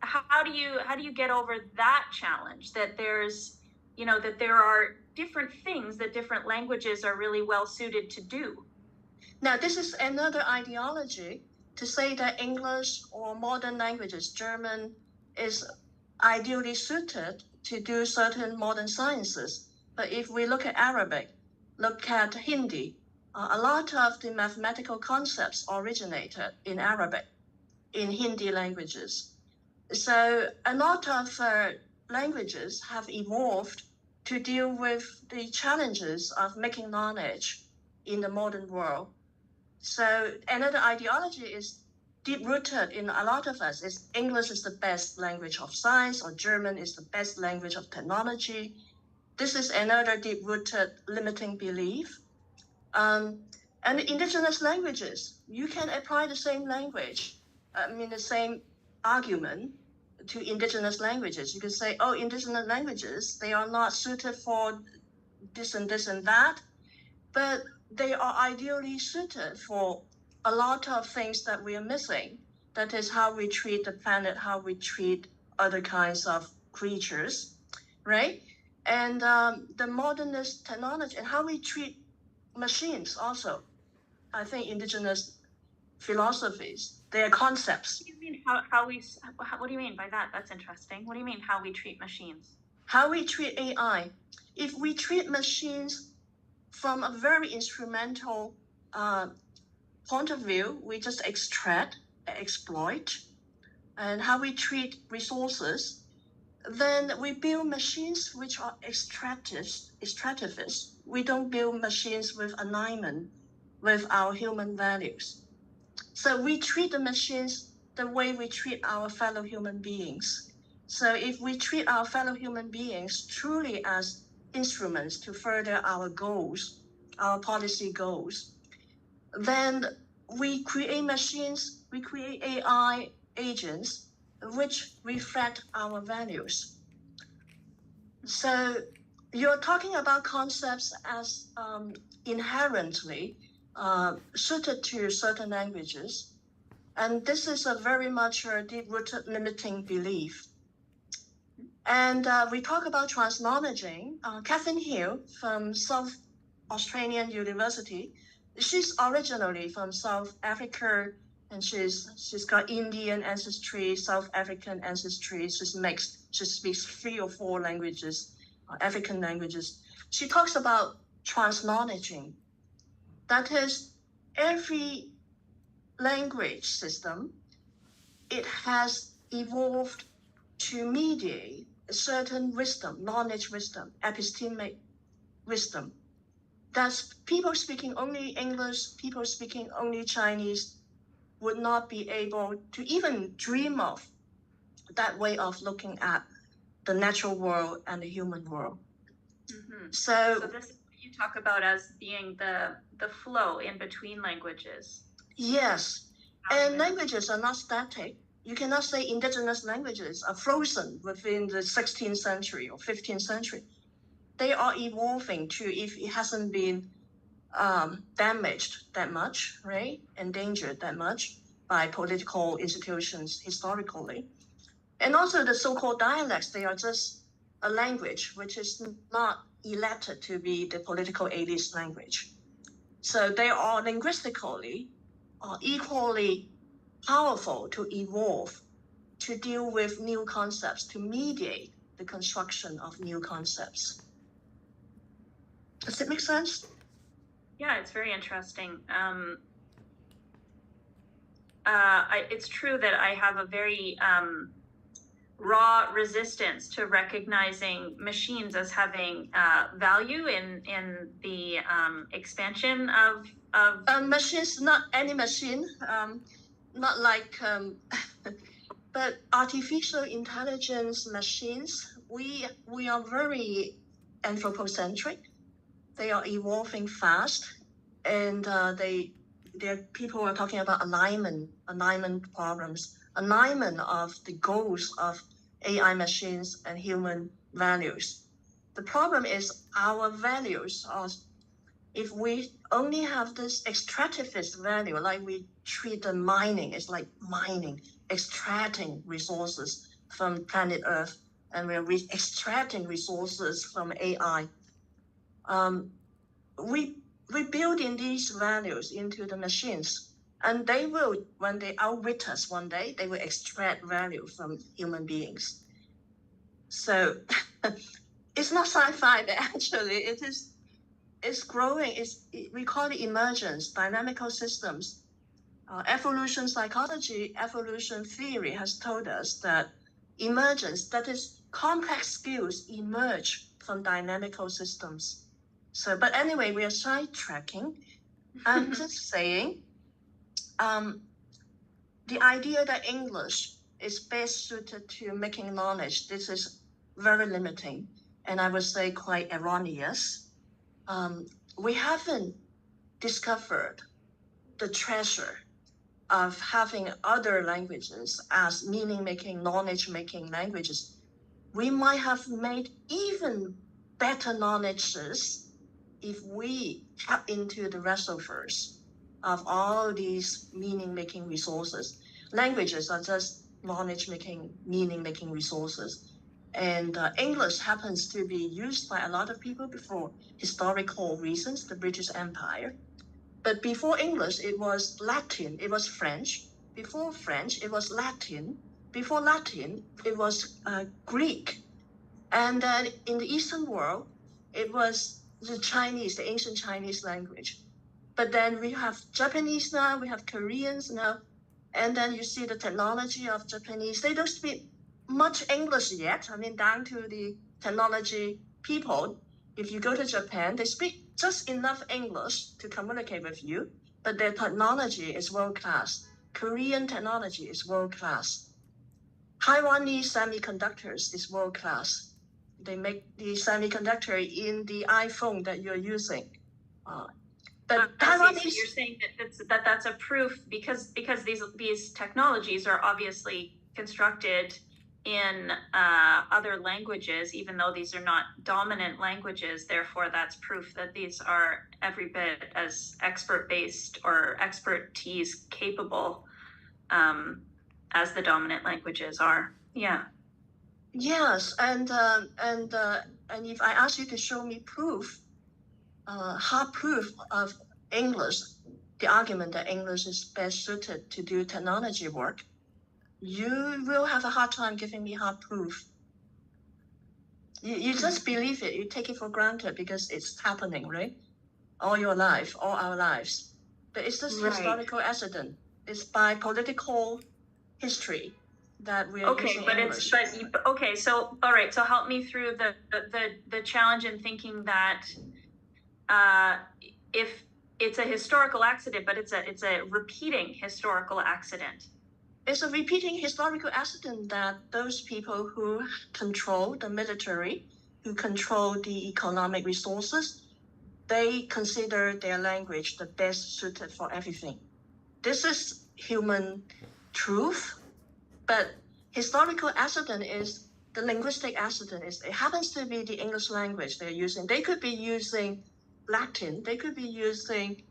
how do you get over that challenge, that there's, that there are different things that different languages are really well suited to do? Now, this is another ideology to say that English or modern languages, German, is ideally suited to do certain modern sciences. But if we look at Arabic, look at Hindi, a lot of the mathematical concepts originated in Arabic, in Hindi languages. So a lot of languages have evolved to deal with the challenges of making knowledge in the modern world. So another ideology is deep-rooted in a lot of us, is English is the best language of science, or German is the best language of technology. This is another deep-rooted limiting belief. And indigenous languages, you can apply the same language, the same argument to indigenous languages. You can say, oh, indigenous languages, they are not suited for this and this and that, but they are ideally suited for a lot of things that we are missing. That is how we treat the planet, how we treat other kinds of creatures, right? And the modernist technology and how we treat machines also. I think indigenous philosophies, their concepts. What do you mean what do you mean by that? That's interesting. What do you mean how we treat machines? How we treat AI. If we treat machines from a very instrumental point of view, we just extract, exploit, and how we treat resources, then we build machines which are extractivist. We don't build machines with alignment with our human values. So we treat the machines the way we treat our fellow human beings. So if we treat our fellow human beings truly as instruments to further our goals, our policy goals, then we create machines, we create AI agents which reflect our values. So you're talking about concepts as inherently suited to certain languages. And this is a very much deep-rooted limiting belief. And we talk about translanguaging. Catherine Hill from South Australian University, she's originally from South Africa, and she's got Indian ancestry, South African ancestry. She's mixed. She speaks 3 or 4 languages, African languages. She talks about translanguaging. That is, every language system, it has evolved to mediate a certain wisdom, knowledge wisdom, epistemic wisdom. That's people speaking only English, people speaking only Chinese would not be able to even dream of that way of looking at the natural world and the human world. Mm-hmm. So this is what you talk about as being the flow in between languages. Yes, and languages are not static. You cannot say indigenous languages are frozen within the 16th century or 15th century. They are evolving too if it hasn't been damaged that much, right? Endangered that much by political institutions historically. And also the so-called dialects, they are just a language which is not elected to be the political elite's language. So they are linguistically equally powerful to evolve, to deal with new concepts, to mediate the construction of new concepts. Does it make sense? Yeah, it's very interesting. It's true that I have a very raw resistance to recognizing machines as having value in the expansion of machines, not any machine, not like, but artificial intelligence machines, we are very anthropocentric. They are evolving fast, and people are talking about alignment problems, alignment of the goals of AI machines and human values. The problem is our values are, if we only have this extractivist value, like we treat the mining, it's like mining, extracting resources from planet Earth, and we're extracting resources from AI. We build in these values into the machines, and they will, when they outwit us one day, they will extract value from human beings. So it's not sci-fi, but actually it's growing. We call it emergence, dynamical systems. Evolution psychology, evolution theory has told us that emergence, that is, complex skills emerge from dynamical systems. So, but anyway, we are sidetracking. I'm just saying, the idea that English is best suited to making knowledge, this is very limiting, and I would say quite erroneous. We haven't discovered the treasure of having other languages as meaning-making, knowledge-making languages. We might have made even better knowledges if we tap into the reservoirs of all these meaning-making resources. Languages are just knowledge-making, meaning-making resources. And English happens to be used by a lot of people for historical reasons, the British Empire. But before English, it was Latin, it was French. Before French, it was Latin. Before Latin, it was Greek. And then in the Eastern world, it was the Chinese, the ancient Chinese language. But then we have Japanese now, we have Koreans now, and then you see the technology of Japanese. They don't speak much English yet. I mean, down to the technology people. If you go to Japan, they speak just enough English to communicate with you, but their technology is world class. Korean technology is world class. Taiwanese semiconductors is world class. They make the semiconductor in the iPhone that you're using. But Taiwanese, so you're saying that that's a proof because these technologies are obviously constructed in other languages, even though these are not dominant languages. Therefore, that's proof that these are every bit as expert-based or expertise capable as the dominant languages are. Yeah. yes, and if I ask you to show me proof, hard proof of English, the argument that English is best suited to do technology work, you will have a hard time giving me hard proof. You just believe it, you take it for granted because it's happening, right? All your life, all our lives. But it's just Right. historical accident. It's by political history that we are Okay, using but English. okay. So all right. So help me through the challenge in thinking that if it's a historical accident, but it's a repeating historical accident. It's a repeating historical accident that those people who control the military, who control the economic resources, they consider their language the best suited for everything. This is human truth, but historical accident is the linguistic accident. It happens to be the English language they're using. They could be using Latin. They could be using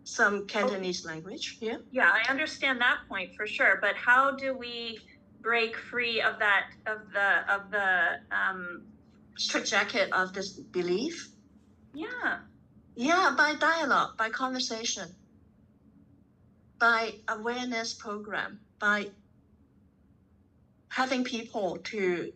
some Cantonese language. Yeah. Yeah, I understand that point for sure. But how do we break free of that of the straitjacket of this belief? Yeah. Yeah, by dialogue, by conversation, by awareness program, by having people to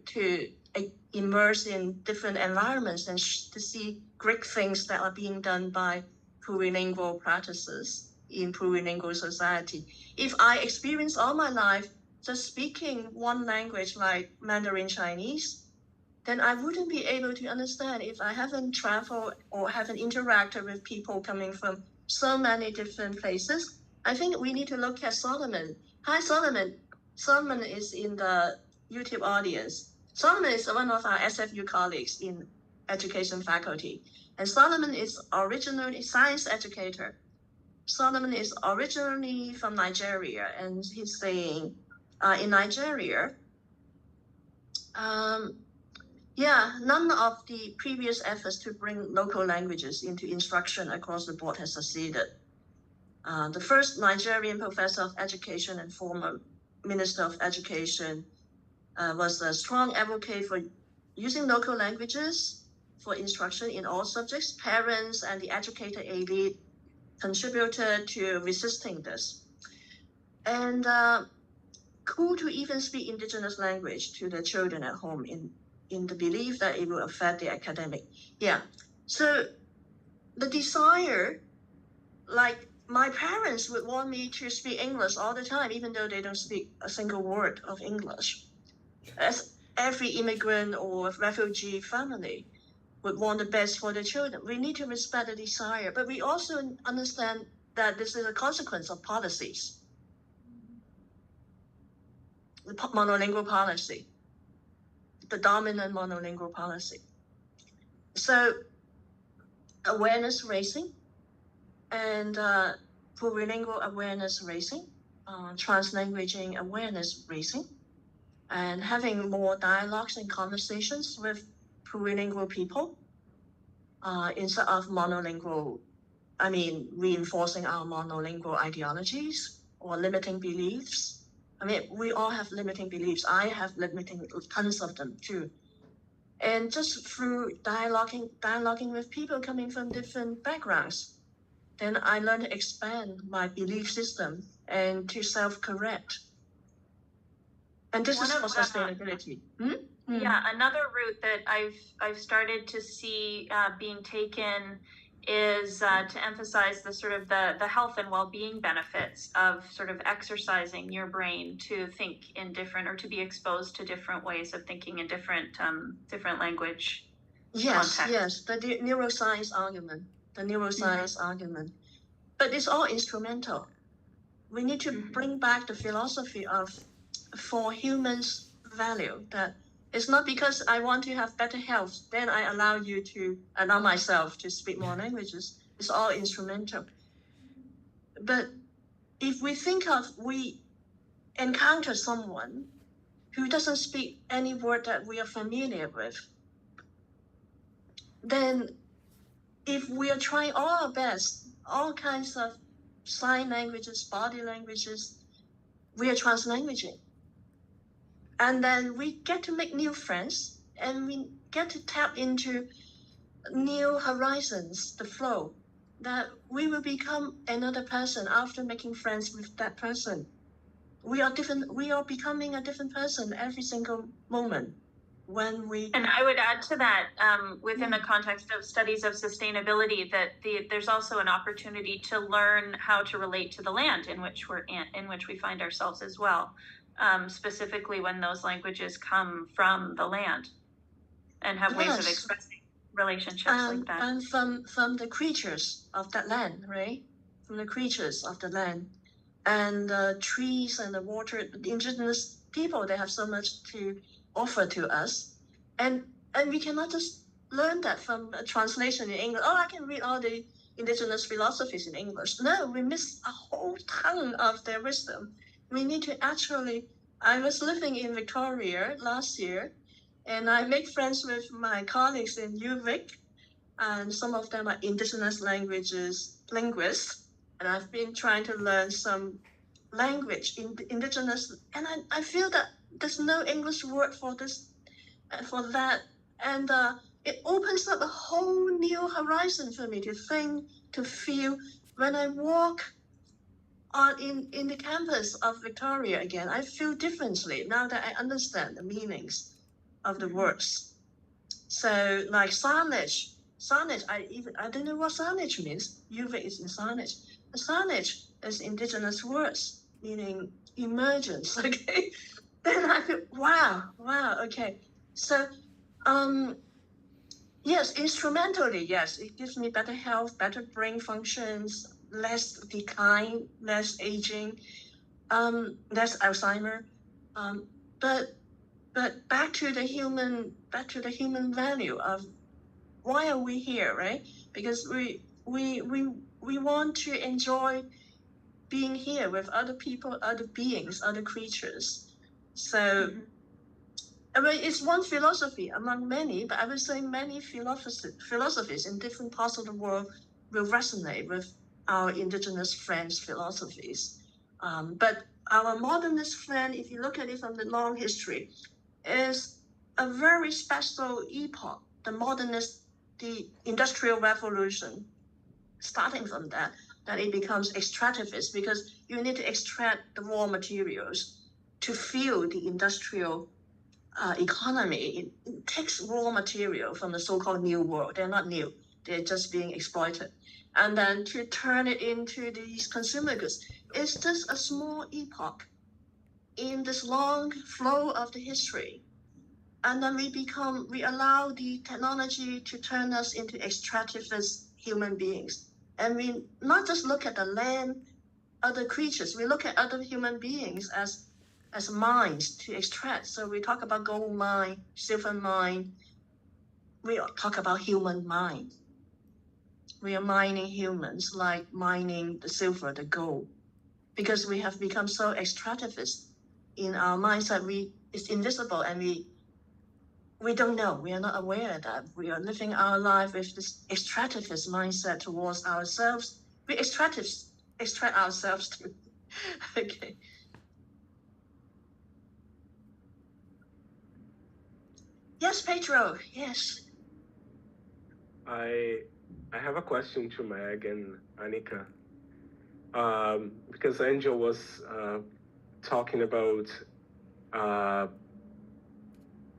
immerse in different environments and to see great things that are being done by plurilingual practices in plurilingual society. If I experience all my life just speaking one language like Mandarin Chinese, then I wouldn't be able to understand if I haven't traveled or haven't interacted with people coming from so many different places. I think we need to look at Solomon. Hi, Solomon. Solomon is in the YouTube audience. Solomon is one of our SFU colleagues in education faculty. And Solomon is originally a science educator. Solomon is originally from Nigeria, and he's saying in Nigeria, none of the previous efforts to bring local languages into instruction across the board has succeeded. The first Nigerian professor of education and former minister of education was a strong advocate for using local languages for instruction in all subjects. Parents and the educated elite contributed to resisting this. And cool to even speak indigenous language to their children at home in the belief that it will affect the academic. Yeah. So the desire, like my parents would want me to speak English all the time, even though they don't speak a single word of English. As every immigrant or refugee family would want the best for their children. We need to respect the desire, but we also understand that this is a consequence of policies. The monolingual policy, the dominant monolingual policy. So awareness raising and plurilingual awareness raising, translanguaging awareness raising, and having more dialogues and conversations with plurilingual people instead of monolingual, reinforcing our monolingual ideologies or limiting beliefs. I mean, we all have limiting beliefs. I have tons of them too. And just through dialoguing with people coming from different backgrounds, then I learned to expand my belief system and to self-correct. And this is for sustainability. Yeah, another route that I've started to see being taken is to emphasize the sort of the health and well-being benefits of sort of exercising your brain to think in different, or to be exposed to different ways of thinking in different different language Yes, context. yes, the neuroscience argument, argument. But it's all instrumental. We need to bring back the philosophy of for humans value, that it's not because I want to have better health, then I allow myself to speak more languages. It's all instrumental. But if we encounter someone who doesn't speak any word that we are familiar with, then if we are trying all our best, all kinds of sign languages, body languages, we are translanguaging. And then we get to make new friends, and we get to tap into new horizons, the flow, that we will become another person after making friends with that person. We are becoming a different person every single moment when we. And I would add to that, within the context of studies of sustainability, that there's also an opportunity to learn how to relate to the land in which we find ourselves as well, specifically when those languages come from the land and have ways of expressing relationships like that. And from the creatures of that land, right? From the creatures of the land, and the trees and the water, the indigenous people, they have so much to offer to us, and we cannot just learn that from a translation in English. Oh, I can read all the indigenous philosophies in English. No, we miss a whole ton of their wisdom. We need to actually. I was living in Victoria last year, and I make friends with my colleagues in UVic, and some of them are indigenous languages linguists, and I've been trying to learn some language in indigenous, and I feel that there's no English word for this, for that, and it opens up a whole new horizon for me to think, to feel. When I walk in the campus of Victoria again, I feel differently now that I understand the meanings of the words. So like signage, I don't know what signage means. UVic is in signage. The signage is indigenous words meaning emergence. Okay, then I feel wow, okay. So yes, instrumentally, yes, it gives me better health, better brain functions, less decline, less aging, less Alzheimer, but back to the human value of why are we here, right? Because we want to enjoy being here with other people, other beings, other creatures. So I mean, it's one philosophy among many, but I would say many philosophies in different parts of the world will resonate with our indigenous friends' philosophies. But our modernist friend, if you look at it from the long history, is a very special epoch, the Industrial Revolution. Starting from that it becomes extractivist, because you need to extract the raw materials to fuel the industrial economy. It takes raw material from the so-called new world. They're not new. They're just being exploited. And then to turn it into these consumer goods. It's just a small epoch in this long flow of the history. And then we allow the technology to turn us into extractivist human beings. And we not just look at the land, other creatures, we look at other human beings as mines to extract. So we talk about gold mine, silver mine. We talk about human mine. We are mining humans like mining the silver, the gold, because we have become so extractivist in our mindset. It's invisible, and we don't know. We are not aware that we are living our life with this extractivist mindset towards ourselves. We extract ourselves too. Okay. Yes, Pedro. Yes. I have a question to Meg and Annika, because Angel was talking about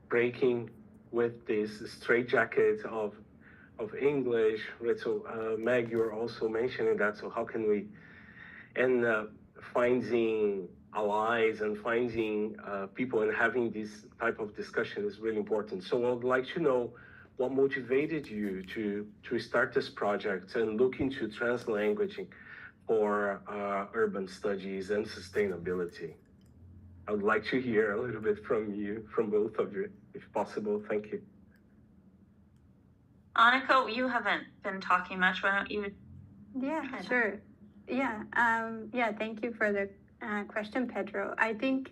breaking with this straitjacket of English, right? So Meg, you're also mentioning that. So how can we, and finding allies and finding people and having this type of discussion is really important. So I would like to know what motivated you to start this project and look into translanguaging for urban studies and sustainability. I would like to hear a little bit from you, from both of you, if possible. Thank you. Annika, you haven't been talking much. Why don't you? Yeah, sure. Yeah, thank you for the question, Pedro. I think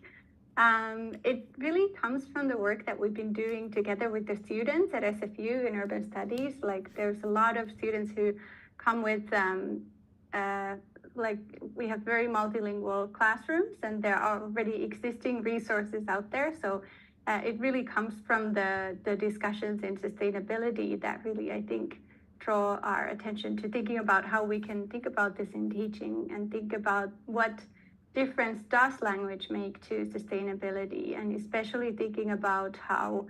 it really comes from the work that we've been doing together with the students at SFU in urban studies. Like, there's a lot of students who come with, like, we have very multilingual classrooms, and there are already existing resources out there. So it really comes from the discussions in sustainability that really, I think, draw our attention to thinking about how we can think about this in teaching and think about what difference does language make to sustainability, and especially thinking about how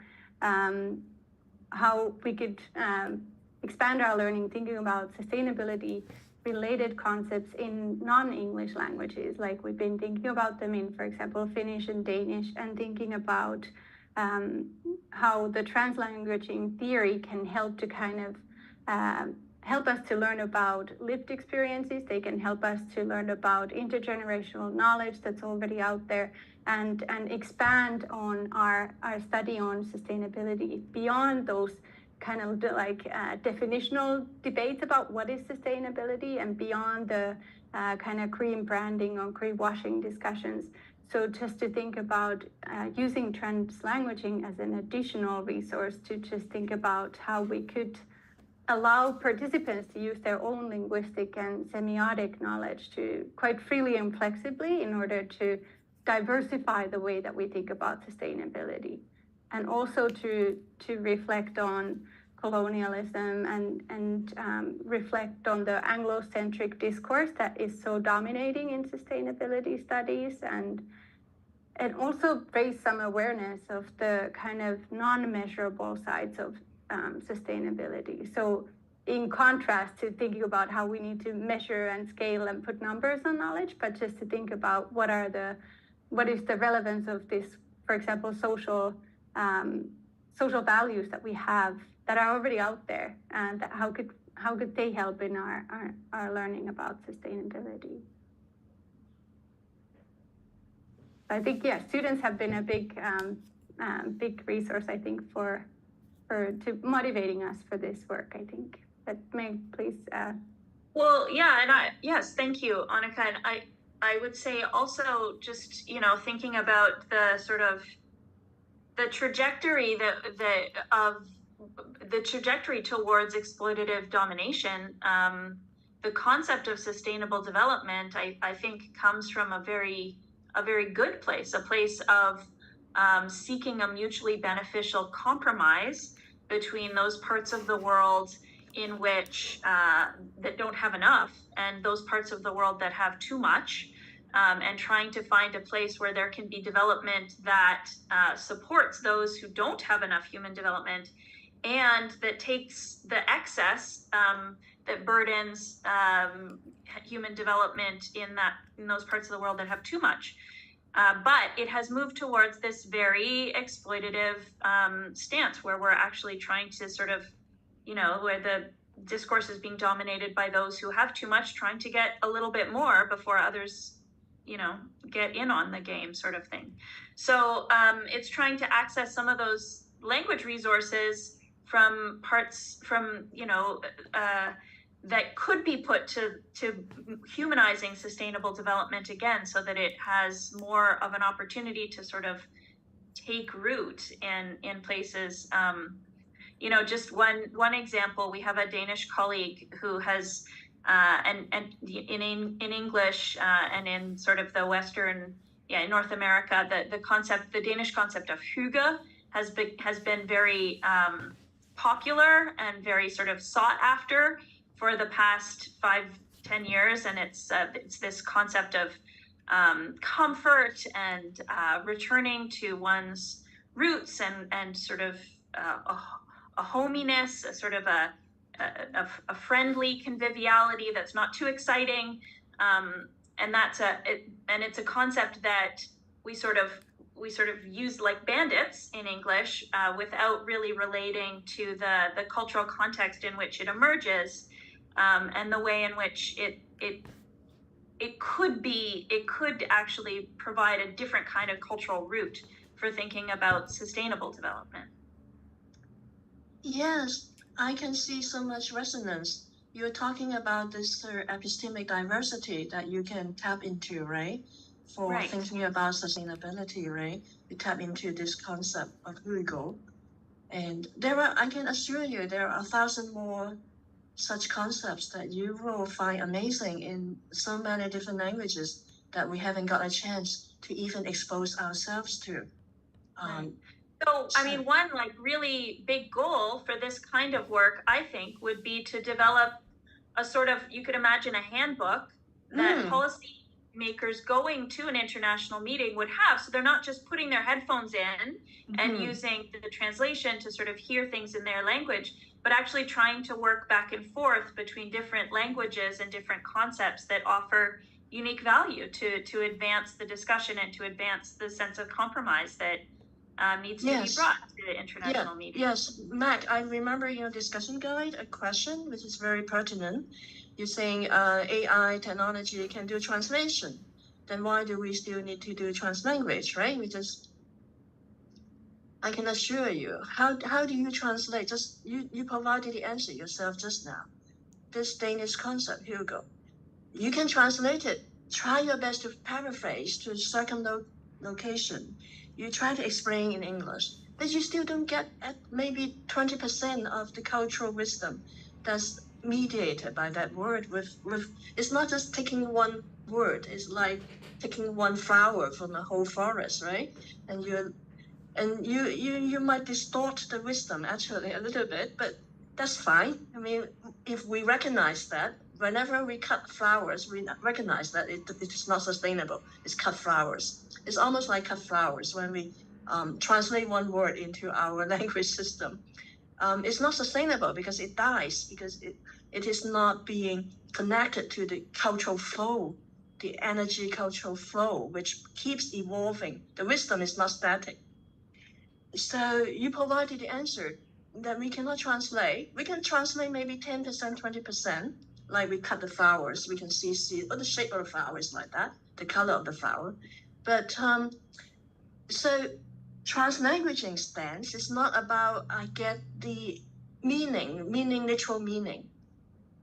we could expand our learning, thinking about sustainability related concepts in non-English languages. Like, we've been thinking about them in, for example, Finnish and Danish, and thinking about how the translanguaging theory can help to kind of help us to learn about lived experiences. They can help us to learn about intergenerational knowledge that's already out there, and expand on our study on sustainability beyond those kind of definitional debates about what is sustainability, and beyond the kind of cream branding or greenwashing discussions. So just to think about using translanguaging as an additional resource to just think about how we could allow participants to use their own linguistic and semiotic knowledge to quite freely and flexibly in order to diversify the way that we think about sustainability, and also to reflect on colonialism and reflect on the Anglo-centric discourse that is so dominating in sustainability studies, and also raise some awareness of the kind of non-measurable sides of sustainability. So in contrast to thinking about how we need to measure and scale and put numbers on knowledge, but just to think about what is the relevance of this, for example, social values that we have that are already out there, and that how could they help in our learning about sustainability. I think, yeah, students have been a big resource, I think, for motivating us for this work, I think. But Meg, please. Well, yeah, and yes, thank you, Annika. And I would say also, just, thinking about the sort of the trajectory the trajectory towards exploitative domination. The concept of sustainable development, I think, comes from a very good place, a place of seeking a mutually beneficial compromise between those parts of the world in which that don't have enough, and those parts of the world that have too much, and trying to find a place where there can be development that supports those who don't have enough human development, and that takes the excess that burdens human development in those parts of the world that have too much. But it has moved towards this very exploitative stance, where we're actually trying to sort of, where the discourse is being dominated by those who have too much, trying to get a little bit more before others, get in on the game, sort of thing. So it's trying to access some of those language resources from parts that could be put to humanizing sustainable development again, so that it has more of an opportunity to sort of take root in places. Just one example, we have a Danish colleague who has and in English and in sort of the Western, in North America, the Danish concept of hygge has been very popular and very sort of sought after for the past 5-10 years, and it's this concept of comfort and returning to one's roots and sort of a hominess, a sort of a friendly conviviality that's not too exciting, and it's a concept that we sort of use like bandits in English, without really relating to the cultural context in which it emerges, and the way in which it could actually provide a different kind of cultural route for thinking about sustainable development. Yes, I can see so much resonance. You're talking about this epistemic diversity that you can tap into, right? For Right. thinking about sustainability, right? You tap into this concept of Uyghur. And I can assure you, there are 1,000 more such concepts that you will find amazing in so many different languages that we haven't got a chance to even expose ourselves to. Right. So, I mean, one like really big goal for this kind of work, I think, would be to develop a sort of, you could imagine a handbook that policy makers going to an international meeting would have. So they're not just putting their headphones in and using the translation to sort of hear things in their language, but actually trying to work back and forth between different languages and different concepts that offer unique value to advance the discussion and to advance the sense of compromise that needs to be brought to the international meeting. Yes, Mac, I remember in your discussion guide a question which is very pertinent. You're saying AI technology can do translation. Then why do we still need to do translanguage, right? I can assure you, how do you translate? Just you provided the answer yourself just now. This Danish concept, here you go. You can translate it. Try your best to paraphrase to circumlocation. You try to explain in English, but you still don't get at maybe 20% of the cultural wisdom that's mediated by that word. It's not just taking one word. It's like taking one flower from the whole forest, right? And you might distort the wisdom actually a little bit, but that's fine. I mean, if we recognize that, whenever we cut flowers, we recognize that it is not sustainable. It's cut flowers. It's almost like cut flowers when we translate one word into our language system. It's not sustainable because it dies, because it is not being connected to the cultural flow, the energy cultural flow, which keeps evolving. The wisdom is not static. So you provided the answer that we cannot translate. We can translate maybe 10%, 20%. Like we cut the flowers, we can see the shape of the flower is like that, the color of the flower. But so translanguaging stance is not about I get the meaning, literal meaning,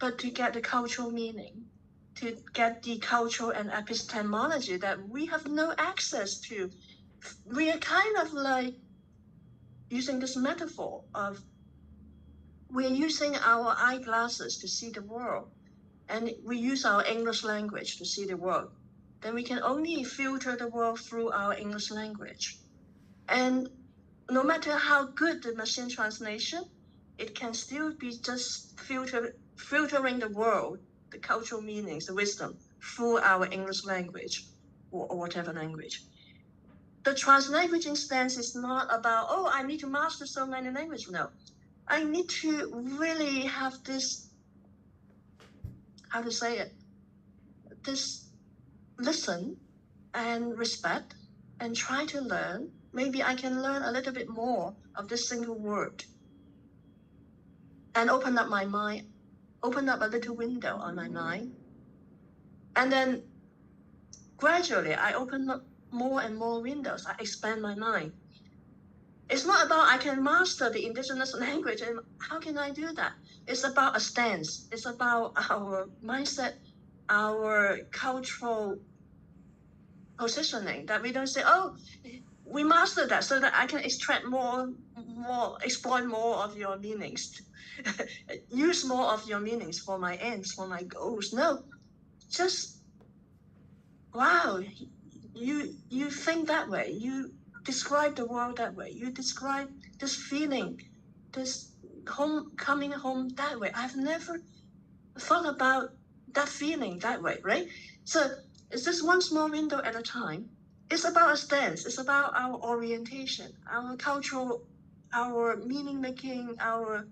but to get the cultural meaning, to get the cultural and epistemology that we have no access to. We are kind of like using this metaphor of we're using our eyeglasses to see the world, and we use our English language to see the world. Then we can only filter the world through our English language. And no matter how good the machine translation, it can still be just filtering the world, the cultural meanings, the wisdom, through our English language or whatever language. The translanguaging stance is not about, oh, I need to master so many languages. No, I need to really have this, how to say it, this listen and respect and try to learn. Maybe I can learn a little bit more of this single word and open up my mind, open up a little window on my mind. And then gradually I open up more and more windows. I expand my mind. It's not about I can master the indigenous language and how can I do that? It's about a stance. It's about our mindset, our cultural positioning, that we don't say, oh, we master that so that I can extract more, exploit more of your meanings, use more of your meanings for my ends, for my goals. No, just, wow, you think that way. You describe the world that way. You describe this feeling, this coming home that way. I've never thought about that feeling that way, right? So it's just one small window at a time. It's about a stance. It's about our orientation, our cultural, our meaning making, our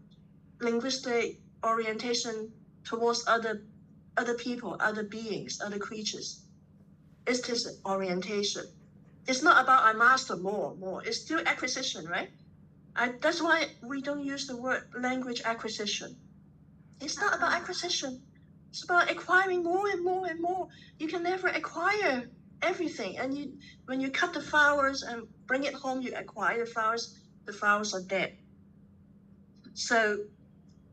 linguistic orientation towards other people, other beings, other creatures. It's this orientation. It's not about I master more. It's still acquisition, right? That's why we don't use the word language acquisition. It's not about acquisition. It's about acquiring more and more and more. You can never acquire everything. And when you cut the flowers and bring it home, you acquire the flowers are dead. So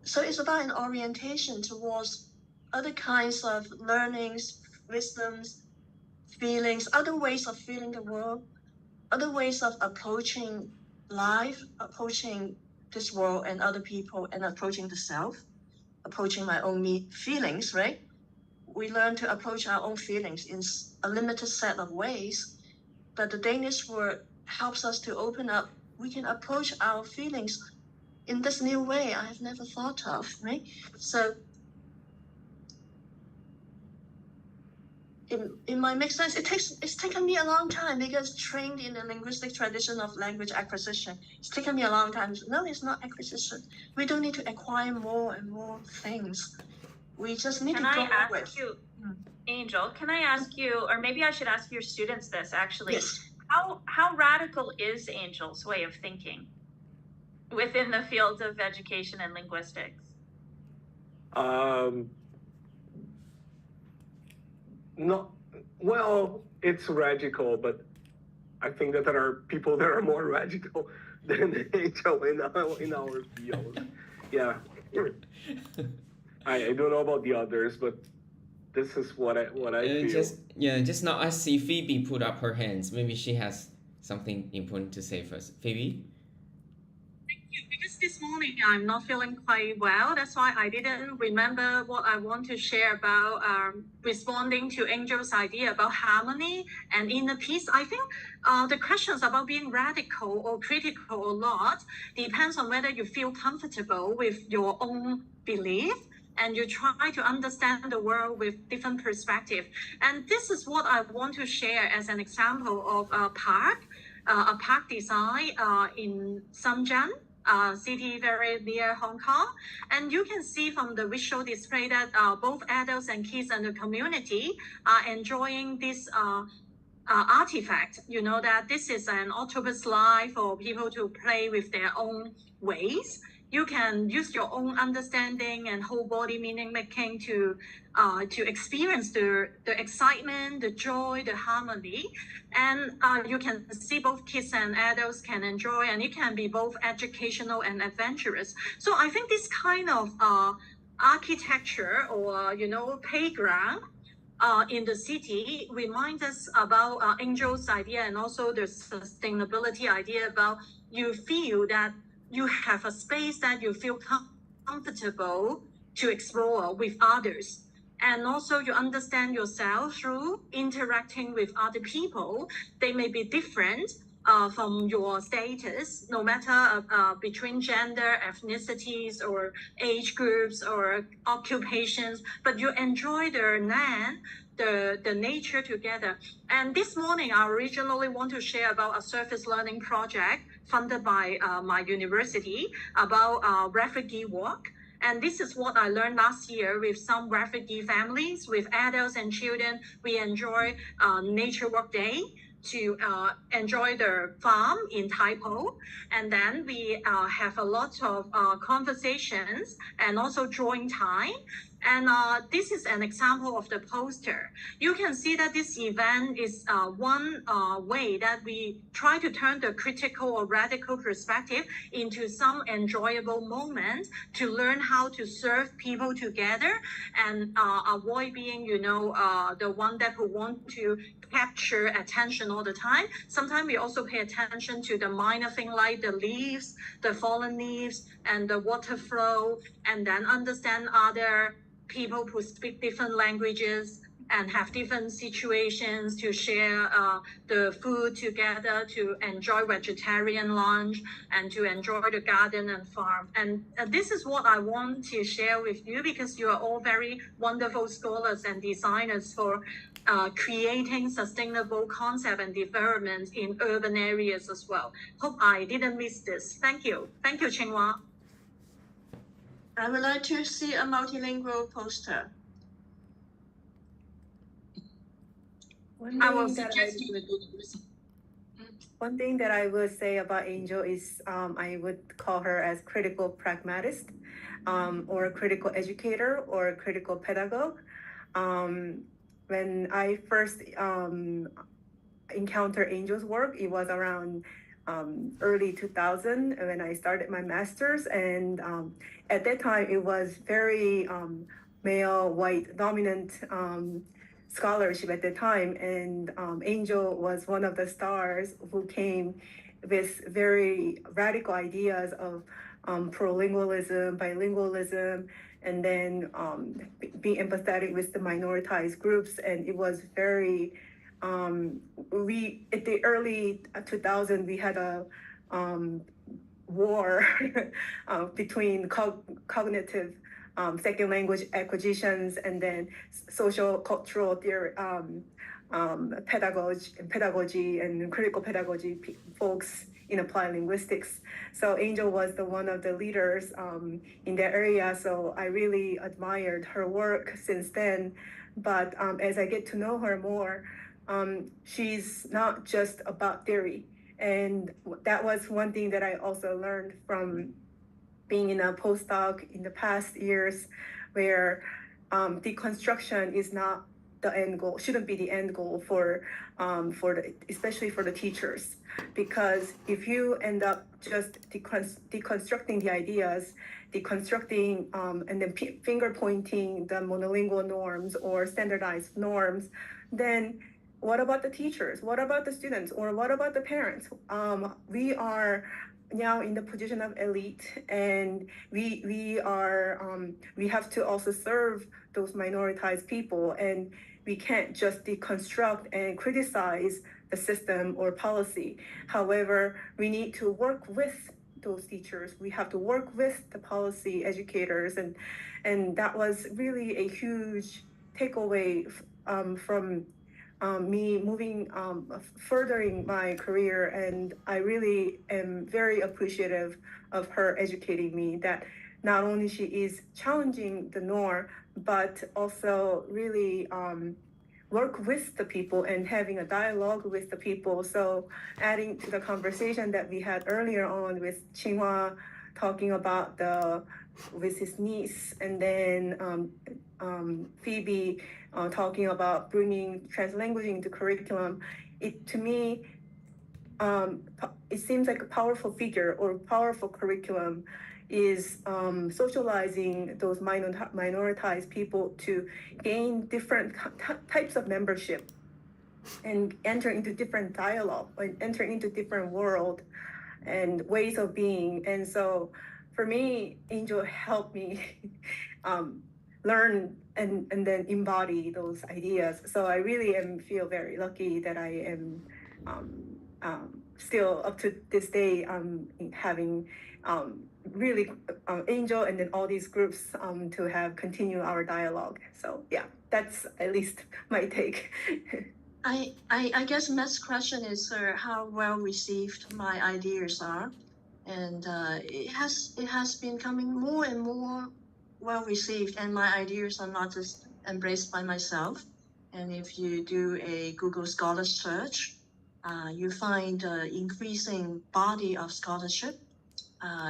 it's about an orientation towards other kinds of learnings, wisdoms, feelings, other ways of feeling the world, other ways of approaching life, approaching this world and other people, and approaching the self, approaching my own feelings, right? We learn to approach our own feelings in a limited set of ways, but the Danish word helps us to open up. We can approach our feelings in this new way I have never thought of, right? So it might make sense. It's taken me a long time because trained in the linguistic tradition of language acquisition. It's taken me a long time. No, it's not acquisition. We don't need to acquire more and more things. We just need Can to go I ask with. you, Angel, can I ask you, or maybe I should ask your students this actually, Yes. how radical is Angel's way of thinking within the field of education and linguistics? No, well, it's radical, but I think that there are people that are more radical than Angel in our field. Yeah. I don't know about the others, but this is what I feel. Just now I see Phoebe put up her hands. Maybe she has something important to say first. Phoebe? Because this morning I'm not feeling quite well. That's why I didn't remember what I want to share about responding to Angel's idea about harmony and inner peace. I think the questions about being radical or critical or not depends on whether you feel comfortable with your own belief and you try to understand the world with different perspective. And this is what I want to share as an example of a park design in Shenzhen. City very near Hong Kong. And you can see from the visual display that both adults and kids in the community are enjoying this artifact. You know that this is an octopus slide for people to play with their own ways. You can use your own understanding and whole body meaning making to experience the excitement, the joy, the harmony. And you can see both kids and adults can enjoy, and it can be both educational and adventurous. So I think this kind of architecture or, playground in the city reminds us about Angel's idea and also the sustainability idea about you feel that you have a space that you feel comfortable to explore with others. And also you understand yourself through interacting with other people. They may be different from your status, no matter between gender, ethnicities, or age groups, or occupations, but you enjoy the land, the nature together. And this morning, I originally want to share about a surface learning project funded by my university about refugee work. And this is what I learned last year with some refugee families, with adults and children. We enjoy Nature Work Day to enjoy the farm in Taipo. And then we have a lot of conversations and also drawing time. And this is an example of the poster. You can see that this event is one way that we try to turn the critical or radical perspective into some enjoyable moment to learn how to serve people together and avoid being, the one that who want to capture attention all the time. Sometimes we also pay attention to the minor thing like the leaves, the fallen leaves, and the water flow, and then understand other people who speak different languages and have different situations to share the food together, to enjoy vegetarian lunch, and to enjoy the garden and farm. And this is what I want to share with you, because you are all very wonderful scholars and designers for creating sustainable concept and development in urban areas as well. Hope I didn't miss this. Thank you. Thank you, Qinghua. I would like to see a multilingual poster. I will suggest you. One thing that I would say about Angel is I would call her as critical pragmatist, or a critical educator, or a critical pedagogue. When I first encountered Angel's work, it was around early 2000 when I started my master's, and at that time it was very male, white dominant scholarship at the time, and Angel was one of the stars who came with very radical ideas of prolingualism, bilingualism, and then being empathetic with the minoritized groups. And it was very we at the early 2000s we had a war between cognitive second language acquisitions and then social cultural theory, pedagogy and critical pedagogy folks in applied linguistics. So Angel was one of the leaders in that area. So I really admired her work since then. But as I get to know her more, she's not just about theory. And that was one thing that I also learned from being in a postdoc in the past years, where deconstruction is not the end goal, shouldn't be the end goal for especially for the teachers, because if you end up just deconstructing the ideas, deconstructing and then finger pointing the monolingual norms or standardized norms, then what about the teachers? What about the students? Or what about the parents? We are now in the position of elite, and we have to also serve those minoritized people, and we can't just deconstruct and criticize the system or policy. However, we need to work with those teachers. We have to work with the policy educators, and that was really a huge takeaway from me moving, furthering my career. And I really am very appreciative of her educating me that not only she is challenging the norm, but also really work with the people and having a dialogue with the people. So adding to the conversation that we had earlier on with Qinghua talking about with his niece, and then Phoebe talking about bringing translanguaging into curriculum, to me, it seems like a powerful figure or powerful curriculum is socializing those minoritized people to gain different types of membership and enter into different dialogue and enter into different world and ways of being. And so for me, Angel helped me learn and then embody those ideas. So I really feel very lucky that I am still up to this day having really Angel and then all these groups to have continue our dialogue. So yeah, that's at least my take. I guess Matt's question is how well received my ideas are, and it has been coming more and more well received, and my ideas are not just embraced by myself. And if you do a Google Scholar search, you find increasing body of scholarship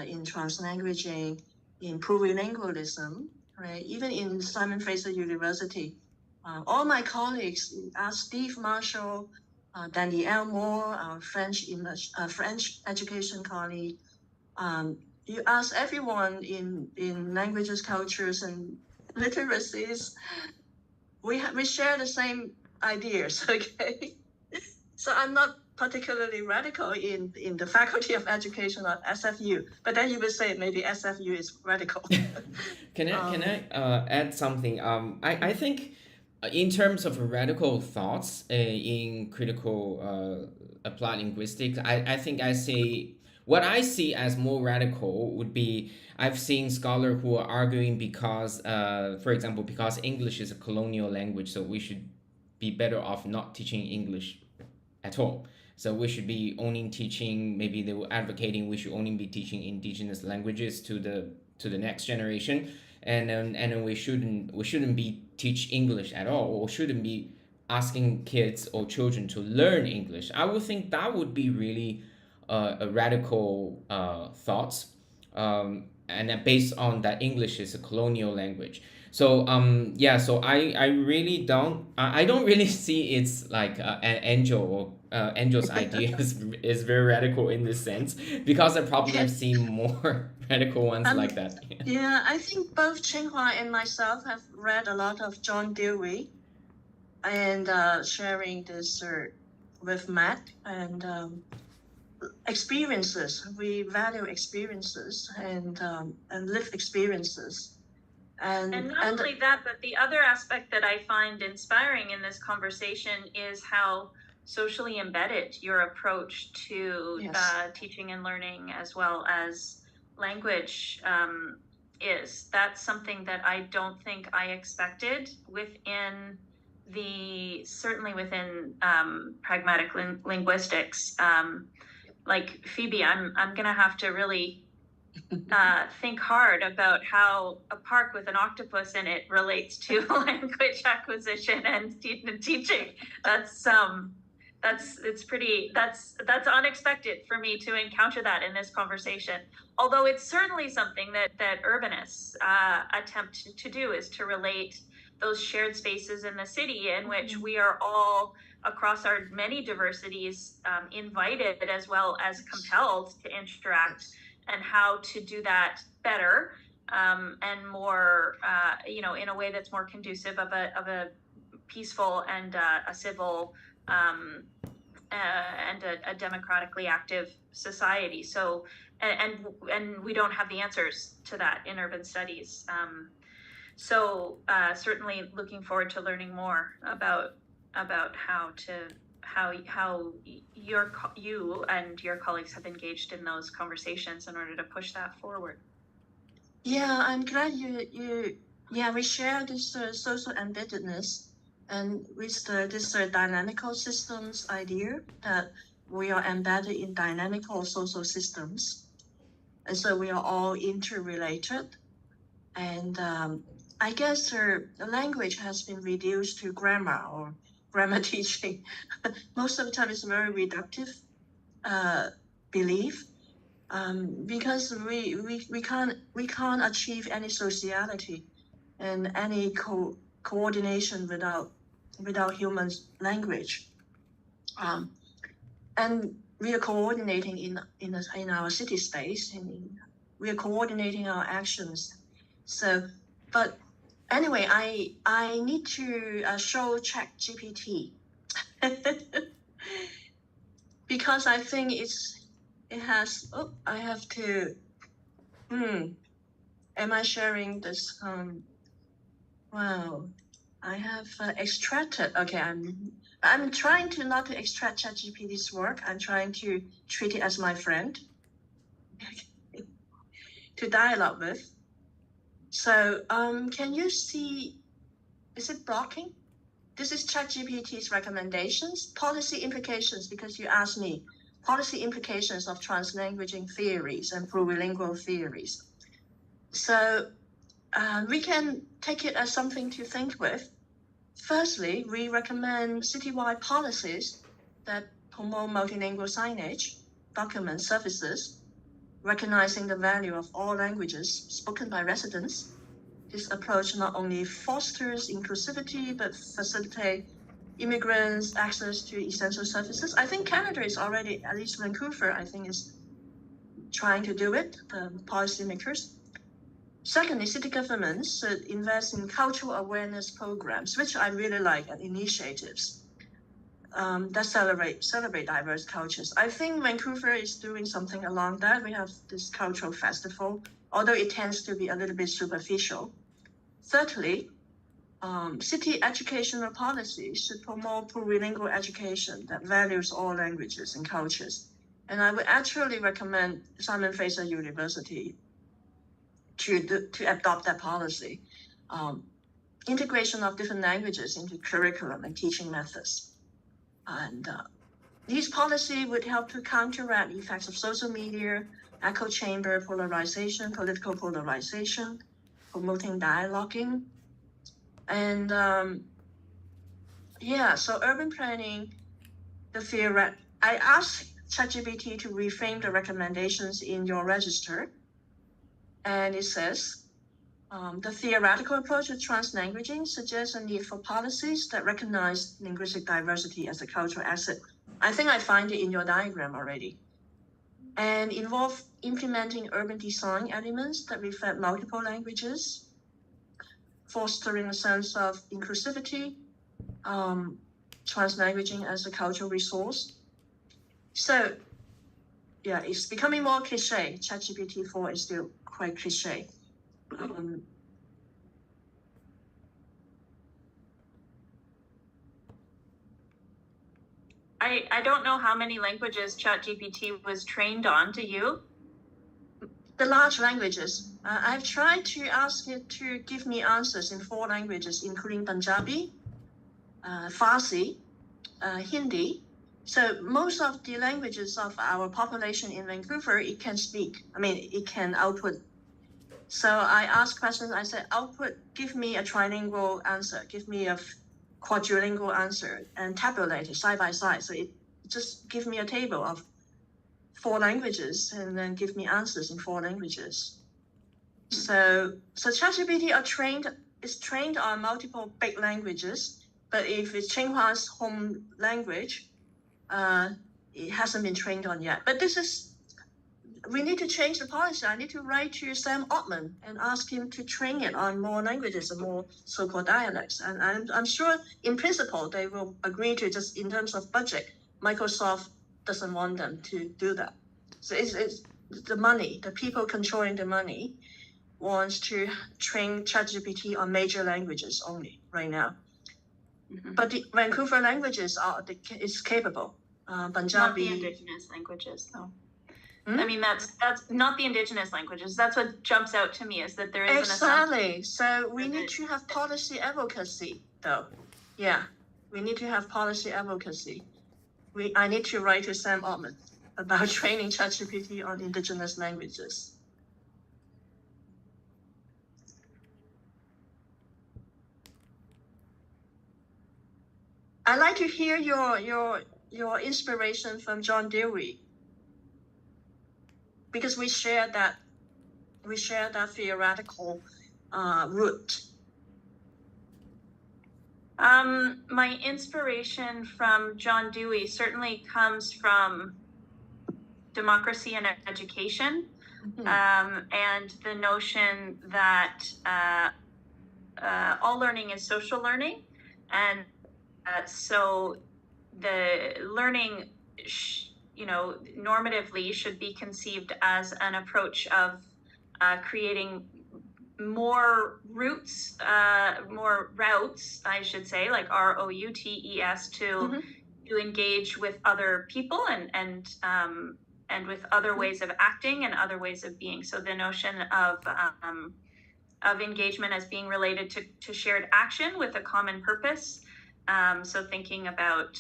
in translanguaging, in plurilingualism, right? Even in Simon Fraser University, all my colleagues, Steve Marshall, Danielle Moore, our French education colleague, you ask everyone in languages, cultures, and literacies, we share the same ideas, okay? So I'm not particularly radical in the Faculty of Education at SFU, but then you would say maybe SFU is radical. Can I add something? I think in terms of radical thoughts in critical applied linguistics, I think I say what I see as more radical would be I've seen scholars who are arguing because, for example, because English is a colonial language, so we should be better off not teaching English at all. So we should be only teaching. Maybe they were advocating we should only be teaching indigenous languages to the next generation, and then we shouldn't be teach English at all, or shouldn't be asking kids or children to learn English. I would think that would be really a radical thoughts, and then based on that English is a colonial language. So yeah, so I really I don't really see it's like an angel or Angel's idea is very radical in this sense, because I probably have seen more radical ones like that. Yeah, I think both Qinghua and myself have read a lot of John Dewey, and sharing this with Matt, and experiences. We value experiences and lived experiences. And not only that, but the other aspect that I find inspiring in this conversation is how socially embedded your approach to teaching and learning, as well as language, is. That's something that I don't think I expected within certainly within pragmatic linguistics. Like Phoebe, I'm gonna have to really think hard about how a park with an octopus in it relates to language acquisition and teaching. That's unexpected for me to encounter that in this conversation. Although it's certainly something that urbanists attempt to do, is to relate those shared spaces in the city in which we are all, across our many diversities, invited as well as compelled to interact, and how to do that better and more, in a way that's more conducive of a peaceful and a civil and a democratically active society. So, and we don't have the answers to that in urban studies. So certainly looking forward to learning more about how you and your colleagues have engaged in those conversations in order to push that forward. Yeah, I'm glad we share this social embeddedness, and with this dynamical systems idea that we are embedded in dynamical social systems, and so we are all interrelated. And I guess the language has been reduced to grammar or grammar teaching. Most of the time it's a very reductive belief, because we can't achieve any sociality and any coordination without human language, and we are coordinating in our city space, and we are coordinating our actions. So, but anyway, I need to show ChatGPT because I think it has. Oh, I have to. Am I sharing this? Wow, I have extracted. Okay, I'm trying to not to extract ChatGPT's work. I'm trying to treat it as my friend to dialogue with. So can you see, is it blocking? This is ChatGPT's recommendations, policy implications, because you asked me, policy implications of translanguaging theories and plurilingual theories. So we can take it as something to think with. Firstly, we recommend citywide policies that promote multilingual signage, document services, recognizing the value of all languages spoken by residents. This approach not only fosters inclusivity, but facilitates immigrants' access to essential services. I think Canada is already, at least Vancouver, I think is trying to do it, the policymakers. Secondly, city governments should invest in cultural awareness programs, which I really like, and initiatives that celebrate diverse cultures. I think Vancouver is doing something along that. We have this cultural festival, although it tends to be a little bit superficial. Thirdly, city educational policies should promote plurilingual education that values all languages and cultures. And I would actually recommend Simon Fraser University to adopt that policy. Integration of different languages into curriculum and teaching methods. And these policy would help to counteract the effects of social media, echo chamber polarization, political polarization, promoting dialoguing. And so urban planning, I asked ChatGPT to reframe the recommendations in your register. And it says, the theoretical approach to translanguaging suggests a need for policies that recognize linguistic diversity as a cultural asset. I think I find it in your diagram already. And involve implementing urban design elements that reflect multiple languages, fostering a sense of inclusivity, translanguaging as a cultural resource. So, yeah, it's becoming more cliche. ChatGPT 4 is still quite cliche. I don't know how many languages ChatGPT was trained on. Do you? The large languages. I've tried to ask it to give me answers in 4 languages, including Punjabi, Farsi, Hindi. So most of the languages of our population in Vancouver, it can speak. I mean, it can output. So I asked questions. I said, output, give me a trilingual answer, give me a quadrilingual answer, and tabulate it side by side. So it just give me a table of 4 languages and then give me answers in 4 languages. So ChatGPT is trained on multiple big languages, but if it's Qinghua's home language, it hasn't been trained on yet. But we need to change the policy. I need to write to Sam Altman and ask him to train it on more languages and more so-called dialects. And I'm sure in principle, they will agree to, just in terms of budget, Microsoft doesn't want them to do that. So it's the money, the people controlling the money wants to train ChatGPT on major languages only right now. Mm-hmm. But the Vancouver languages is capable. Punjabi. Not the indigenous languages, though. I mean, that's not the indigenous languages. That's what jumps out to me, is that there isn't exactly. So we need to have policy advocacy, though. Yeah, we need to have policy advocacy. I need to write to Sam Altman about training ChatGPT on indigenous languages. I'd like to hear your inspiration from John Dewey, because we share that theoretical root. My inspiration from John Dewey certainly comes from democracy and education, and the notion that all learning is social learning, and so the learning normatively should be conceived as an approach of creating more routes, I should say, like ROUTES, to engage with other people and with other ways of acting and other ways of being. So the notion of engagement as being related to shared action with a common purpose. So thinking about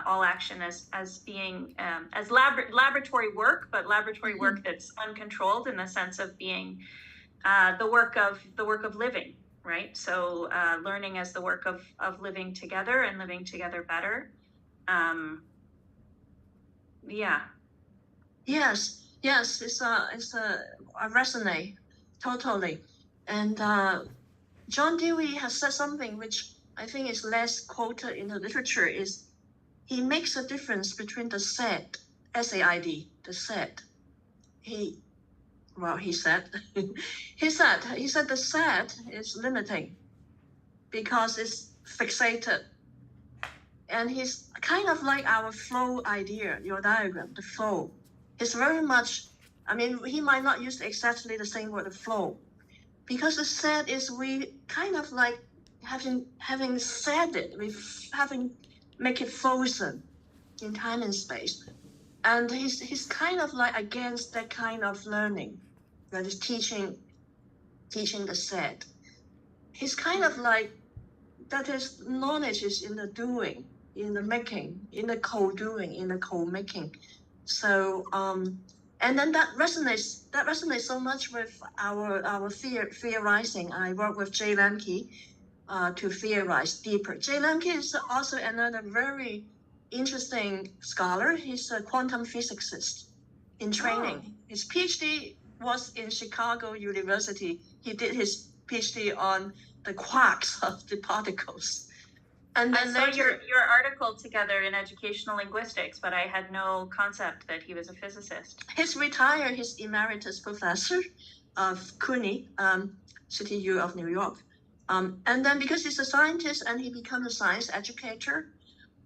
all action as being as laboratory work, but laboratory work that's uncontrolled in the sense of being the work of living, right? So learning as the work of living together and living together better. Yeah. Yes, I resonate totally. And John Dewey has said something which I think is less quoted in the literature, is he makes a difference between the SAID, S-A-I-D, the SAID. He said the SAID is limiting because it's fixated. And he's kind of like our flow idea, your diagram, the flow. It's very much, I mean, he might not use exactly the same word, the flow, because the SAID is we kind of like having said it, with having make it frozen in time and space. And he's kind of like against that kind of learning, that is teaching the said. He's kind of like that is knowledge is in the doing, in the making, in the co-doing, in the co-making. So and then that resonates so much with our theorizing. I work with Jay Lemke to theorize deeper. Jay Lemke is also another very interesting scholar. He's a quantum physicist in training. His PhD was in Chicago University. He did his PhD on the quarks of the particles. And then I saw your article together in educational linguistics, but I had no concept that he was a physicist. He's retired. He's emeritus professor of CUNY, City U of New York. And then because he's a scientist and he becomes a science educator,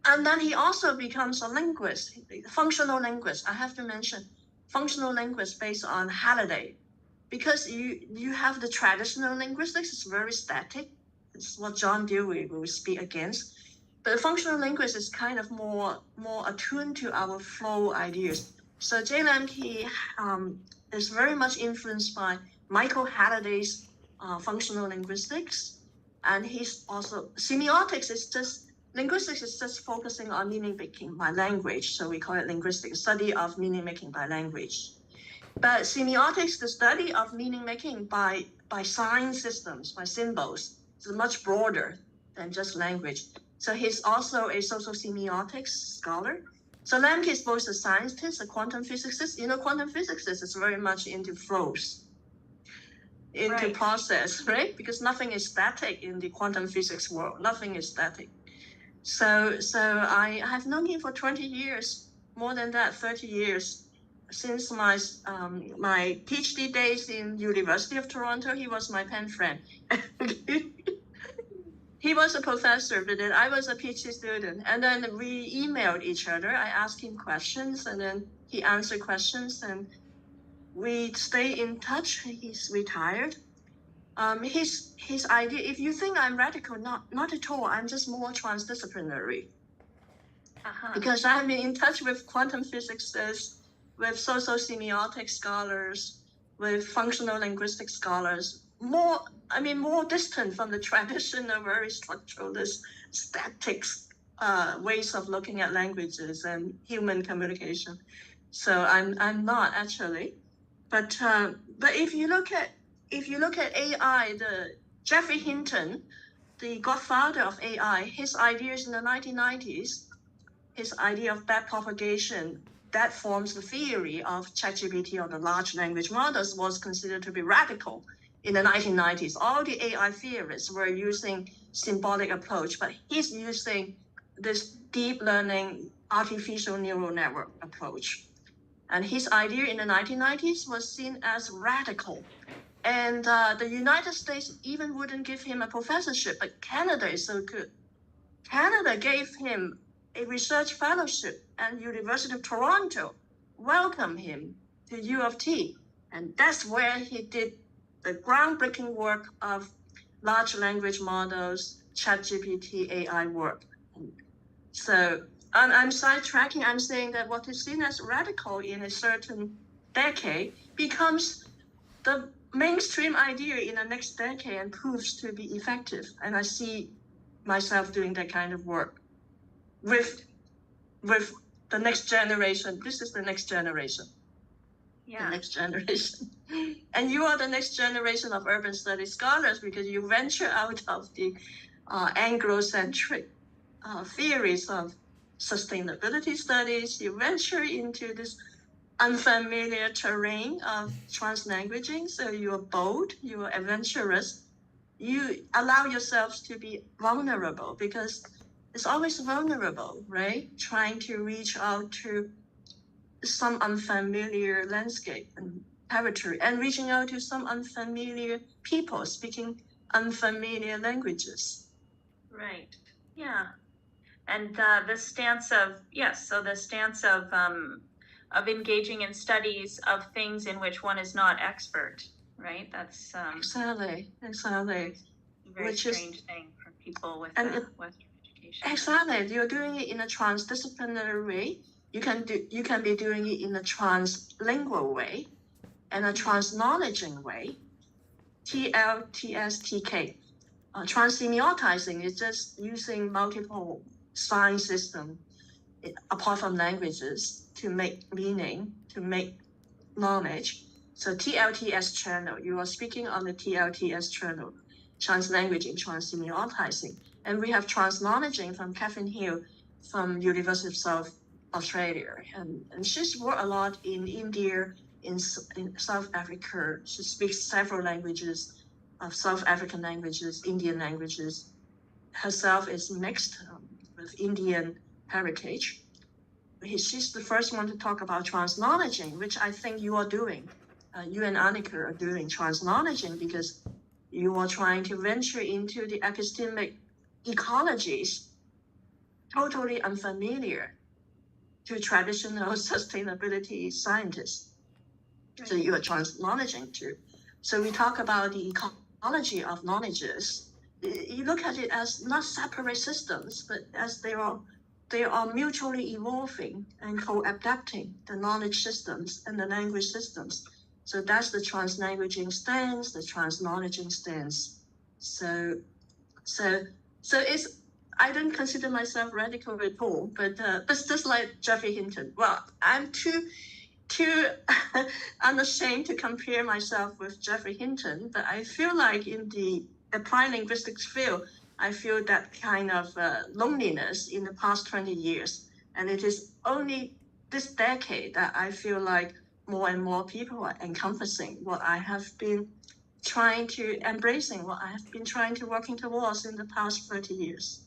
and then he also becomes a linguist, functional linguist. I have to mention functional linguist based on Halliday, because you have the traditional linguistics, it's very static. It's what John Dewey will speak against. But the functional linguist is kind of more attuned to our flow ideas. So Jay Lemke is very much influenced by Michael Halliday's functional linguistics. And he's also, semiotics is just, linguistics is just focusing on meaning making by language. So we call it linguistic study of meaning making by language. But semiotics, the study of meaning making by sign systems, by symbols, is much broader than just language. So he's also a social semiotics scholar. So Lemke is both a scientist, a quantum physicist. Quantum physicists is very much into flows, into process, right? Because nothing is static in the quantum physics world. Nothing is static. So I have known him for 20 years, more than that, 30 years. Since my PhD days in University of Toronto, he was my pen friend. He was a professor, but then I was a PhD student. And then we emailed each other. I asked him questions, and then he answered questions, and we stay in touch. He's retired. His idea, if you think I'm radical, not at all. I'm just more transdisciplinary. Because I've been in touch with quantum physicists, with social semiotic scholars, with functional linguistic scholars, more distant from the traditional, very structuralist, static ways of looking at languages and human communication. So I'm not actually, but if you look at AI, the Geoffrey Hinton, the godfather of AI, his ideas in the 1990s, his idea of backpropagation, that forms the theory of ChatGPT or the large language models, was considered to be radical in the 1990s. All the AI theorists were using symbolic approach, but he's using this deep learning artificial neural network approach. And his idea in the 1990s was seen as radical. And the United States even wouldn't give him a professorship, but Canada is so good. Canada gave him a research fellowship, and University of Toronto welcomed him to U of T. And that's where he did the groundbreaking work of large language models, ChatGPT, AI work. So I'm sidetracking. I'm saying that what is seen as radical in a certain decade becomes the mainstream idea in the next decade and proves to be effective. And I see myself doing that kind of work with the next generation. This is the next generation. Yeah. The next generation. And you are the next generation of urban studies scholars, because you venture out of the Anglo-centric theories of sustainability studies. You venture into this unfamiliar terrain of translanguaging. So you are bold, you are adventurous. You allow yourselves to be vulnerable, because it's always vulnerable, right? Trying to reach out to some unfamiliar landscape and territory, and reaching out to some unfamiliar people speaking unfamiliar languages. Right. Yeah. And the stance of engaging in studies of things in which one is not expert, right? That's Exactly. a very strange thing. people with And Western education. Exactly, you're doing it in a transdisciplinary way. You can be doing it in a translingual way, and a trans-knowledging way. TLTSTK. Trans-semiotizing is just using multiple sign system apart from languages to make meaning, to make knowledge. So TLTS channel, you are speaking on the TLTS channel, translanguaging, trans-semiotizing. And we have trans-knowledging from Catherine Hill from University of South Australia. And she's worked a lot in India, in South Africa. She speaks several languages, of South African languages, Indian languages. Herself is mixed with Indian heritage. She's the first one to talk about trans-knowledging, which I think you are doing. You and Annika are doing trans-knowledging because you are trying to venture into the epistemic ecologies totally unfamiliar to traditional sustainability scientists. So you are trans-knowledging too. So we talk about the ecology of knowledges. You look at it as not separate systems, but as they are mutually evolving and co-adapting, the knowledge systems and the language systems. So that's the translanguaging stance, the trans-knowledging stance. So it's, I don't consider myself radical at all, but it's just like Jeffrey Hinton. Well, I'm too unashamed to compare myself with Jeffrey Hinton, but I feel like in the applied linguistics field, I feel that kind of loneliness in the past 20 years. And it is only this decade that I feel like more and more people are encompassing what I have been trying to embracing, what I have been trying to working towards in the past 30 years.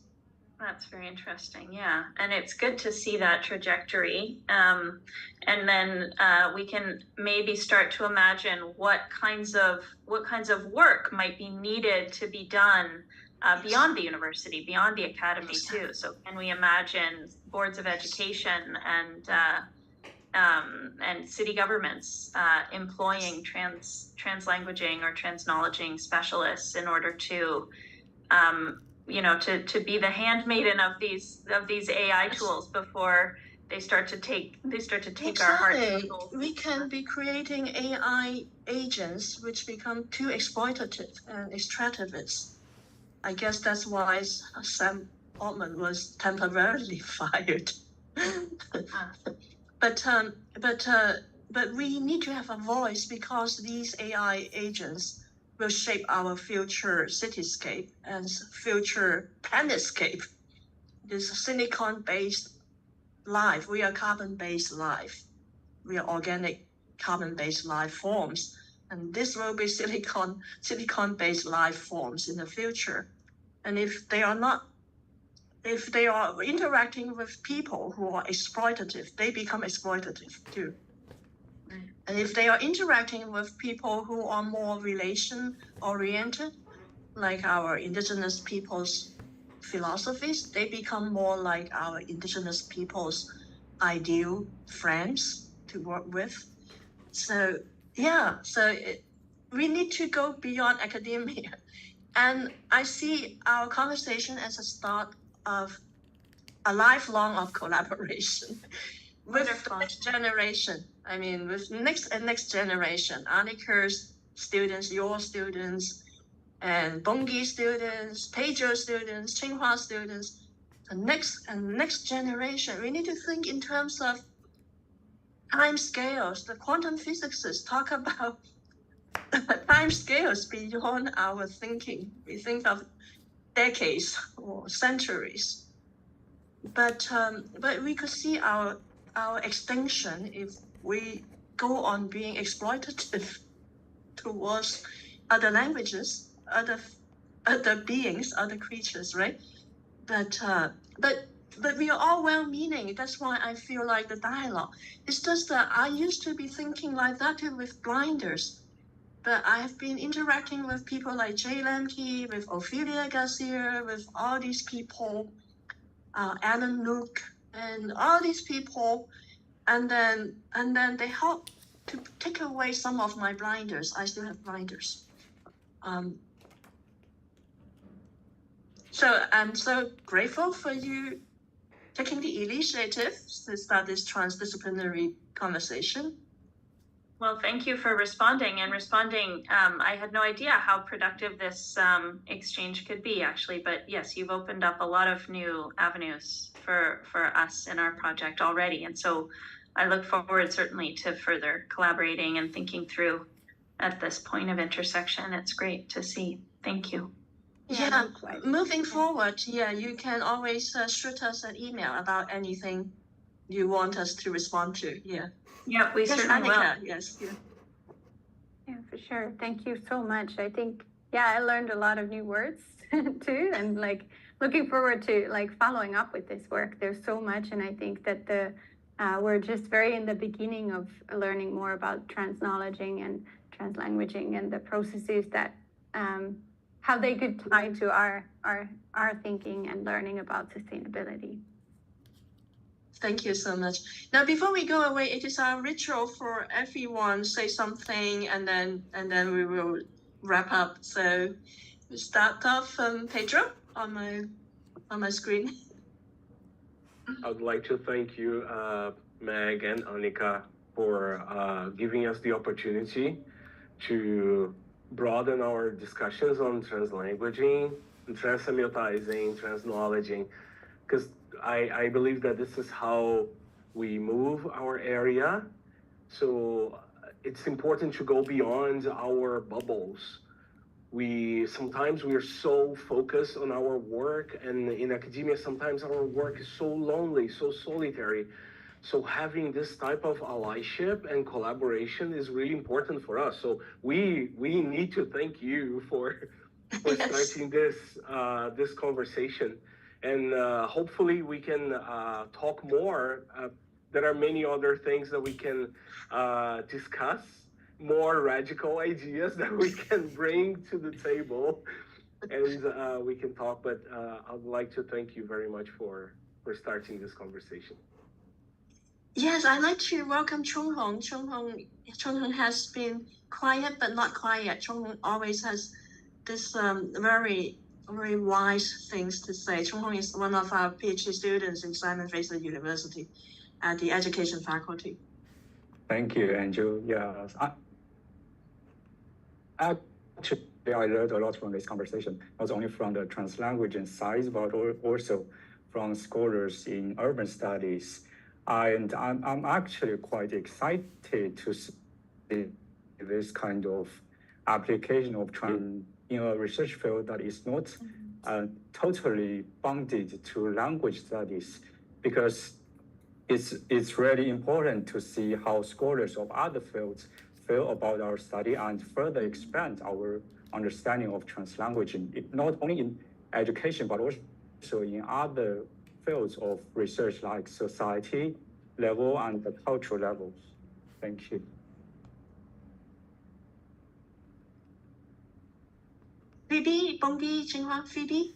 That's very interesting, yeah. And it's good to see that trajectory. And then we can maybe start to imagine what kinds of work might be needed to be done beyond the university, beyond the academy too. So can we imagine boards of education and city governments employing translanguaging or trans-knowledging specialists in order to to be the handmaiden of these AI tools before they start to take our hearts. We can be creating AI agents which become too exploitative and extractivist. I guess that's why Sam Altman was temporarily fired. But we need to have a voice because these AI agents will shape our future cityscape and future planetscape. This silicon-based life, we are carbon-based life. We are organic carbon-based life forms. And this will be silicon-based life forms in the future. And if they are interacting with people who are exploitative, they become exploitative too. And if they are interacting with people who are more relation-oriented, like our indigenous people's philosophies, they become more like our indigenous people's ideal friends to work with. So we need to go beyond academia. And I see our conversation as a start of a lifelong of collaboration with the next generation. I mean, with next generation, Annika's students, your students, and Bongi students, Pedro students, Qinghua students, the next generation. We need to think in terms of time scales. The quantum physicists talk about time scales beyond our thinking. We think of decades or centuries. But we could see our extinction if we go on being exploitative towards other languages, other beings, other creatures, right? But we are all well-meaning. That's why I feel like the dialogue. It's just that I used to be thinking like that too with blinders. But I have been interacting with people like Jay Lemke, with Ophelia Garcia, with all these people, Alan Luke, and all these people, and then they help to take away some of my blinders. I still have blinders. So I'm so grateful for you taking the initiative to start this transdisciplinary conversation. Well, thank you for responding. I had no idea how productive this exchange could be, actually. But yes, you've opened up a lot of new avenues for us in our project already. And so I look forward certainly to further collaborating and thinking through at this point of intersection. It's great to see. Thank you. Yeah, moving forward, you can always shoot us an email about anything you want us to respond to. Yeah, we certainly will. Annika, yes. Yeah, for sure. Thank you so much. I think, I learned a lot of new words too, and like looking forward to like following up with this work. There's so much, and I think that we're just very in the beginning of learning more about translanguaging and translanguaging and the processes that how they could tie to our thinking and learning about sustainability. Thank you so much. Now, before we go away, it is our ritual for everyone say something, and then we will wrap up. So we start off Pedro on my screen. I would like to thank you, Meg and Annika, for giving us the opportunity to broaden our discussions on translanguaging, trans-semiotizing, translaguaging, because I believe that this is how we move our area. So it's important to go beyond our bubbles. Sometimes we are so focused on our work, and in academia, sometimes our work is so lonely, so solitary. So having this type of allyship and collaboration is really important for us. So we need to thank you for starting this conversation. And hopefully we can talk more. There are many other things that we can discuss, more radical ideas that we can bring to the table, and we can talk. But I'd like to thank you very much for starting this conversation. Yes, I'd like to welcome Qinghua. Qinghua has been quiet, but not quiet. Qinghua always has this very wise things to say. Qinghua is one of our PhD students in Simon Fraser University at the education faculty. Thank you, Andrew. Yes, actually, I learned a lot from this conversation, not only from the translanguaging side, but also from scholars in urban studies. And I'm actually quite excited to see this kind of application of trans in a research field that is not totally bounded to language studies, because it's really important to see how scholars of other fields feel about our study and further expand our understanding of translanguaging, not only in education, but also in other fields of research like society level and the cultural levels. Thank you. Phoebe, Bongbi, Qinghua, Phoebe.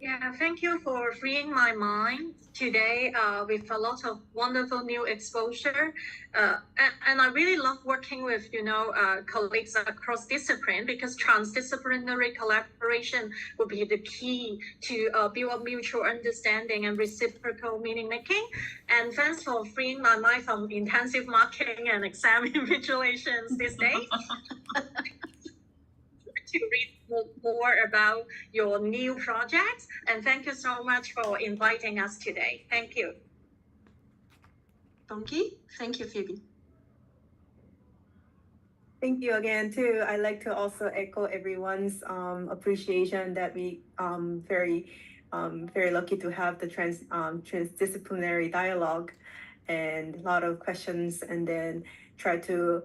Yeah, thank you for freeing my mind today with a lot of wonderful new exposure. And I really love working with, colleagues across discipline, because transdisciplinary collaboration will be the key to build up mutual understanding and reciprocal meaning making. And thanks for freeing my mind from intensive marking and exam invigilations these days. To read more about your new projects, and thank you so much for inviting us today. Thank you. Bongbi, thank you, Phoebe. Thank you again too. I'd like to also echo everyone's appreciation that we very lucky to have the transdisciplinary dialogue and a lot of questions, and then try to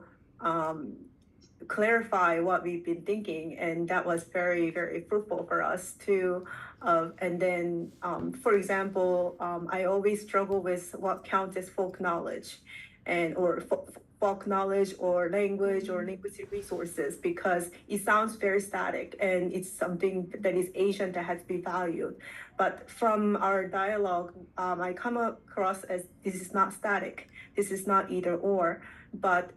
clarify what we've been thinking, and that was very, very fruitful for us too. And then, for example, I always struggle with what counts as folk knowledge, or folk knowledge, or language, or linguistic resources, because it sounds very static, and it's something that is Asian that has to be valued. But from our dialogue, I come across as this is not static, this is not either or, but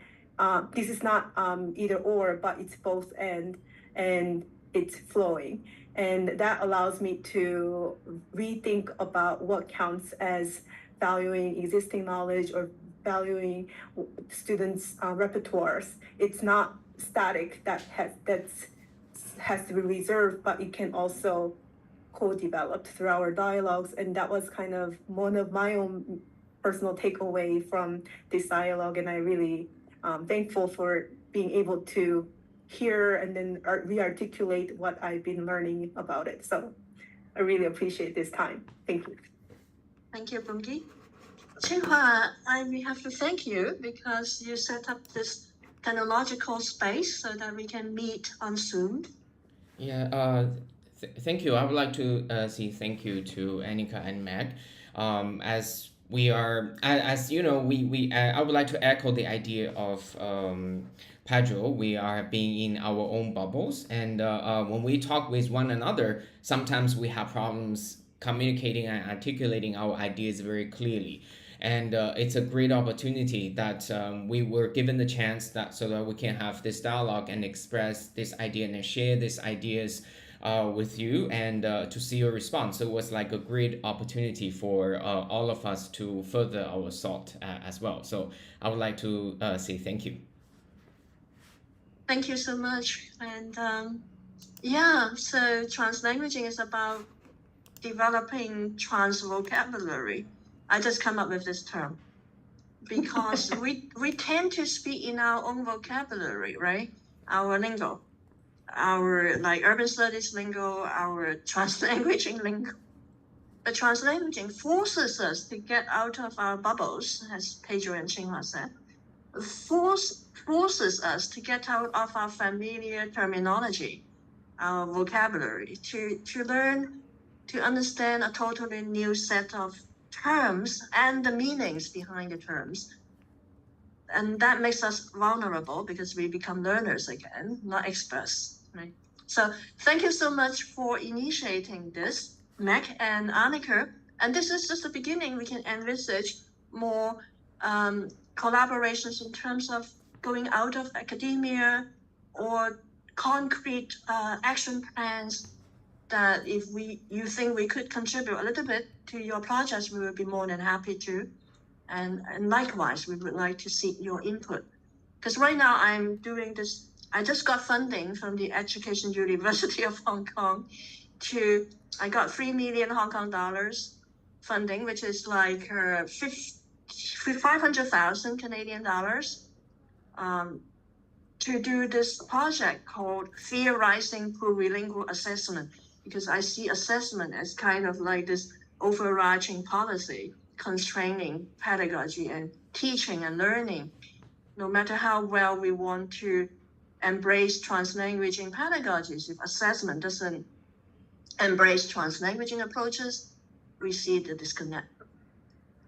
this is not either or, but it's both and. and it's flowing. And that allows me to rethink about what counts as valuing existing knowledge or valuing students' repertoires. It's not static, that has to be reserved, but it can also co-developed through our dialogues. And that was kind of one of my own personal takeaway from this dialogue. And I really thankful for being able to hear and then re-articulate what I've been learning about it. So I really appreciate this time. Thank you. Thank you, Bungi. Qinghua, we have to thank you because you set up this technological space so that we can meet on Zoom. Yeah, thank you. I would like to say thank you to Annika and Meg. As we are, as you know, I would like to echo the idea of Pedro. We are being in our own bubbles, and when we talk with one another, sometimes we have problems communicating and articulating our ideas very clearly. And it's a great opportunity that we were given the chance that so that we can have this dialogue and express this idea and share these ideas with you and to see your response. So it was like a great opportunity for all of us to further our thought as well. So I would like to say thank you. Thank you so much. And yeah, so translanguaging is about developing trans vocabulary. I just come up with this term because we tend to speak in our own vocabulary, right? Our lingo, our like urban studies lingo, our translanguaging lingo. But translanguaging forces us to get out of our bubbles, as Pedro and Qinghua said. Forces us to get out of our familiar terminology, our vocabulary, to learn, to understand a totally new set of terms and the meanings behind the terms. And that makes us vulnerable because we become learners again, not experts, right? So thank you so much for initiating this, Meg and Annika. And this is just the beginning. We can envisage more collaborations in terms of going out of academia or concrete action plans that if you think we could contribute a little bit to your projects, we would be more than happy to. And likewise, we would like to seek your input. Because right now I'm doing this, I just got funding from the Education University of Hong Kong I got 3 million Hong Kong dollars funding, which is like 500,000 Canadian dollars to do this project called Theorizing Plurilingual Assessment. Because I see assessment as kind of like this overarching policy constraining pedagogy and teaching and learning. No matter how well we want to embrace translanguaging pedagogies, if assessment doesn't embrace translanguaging approaches, we see the disconnect.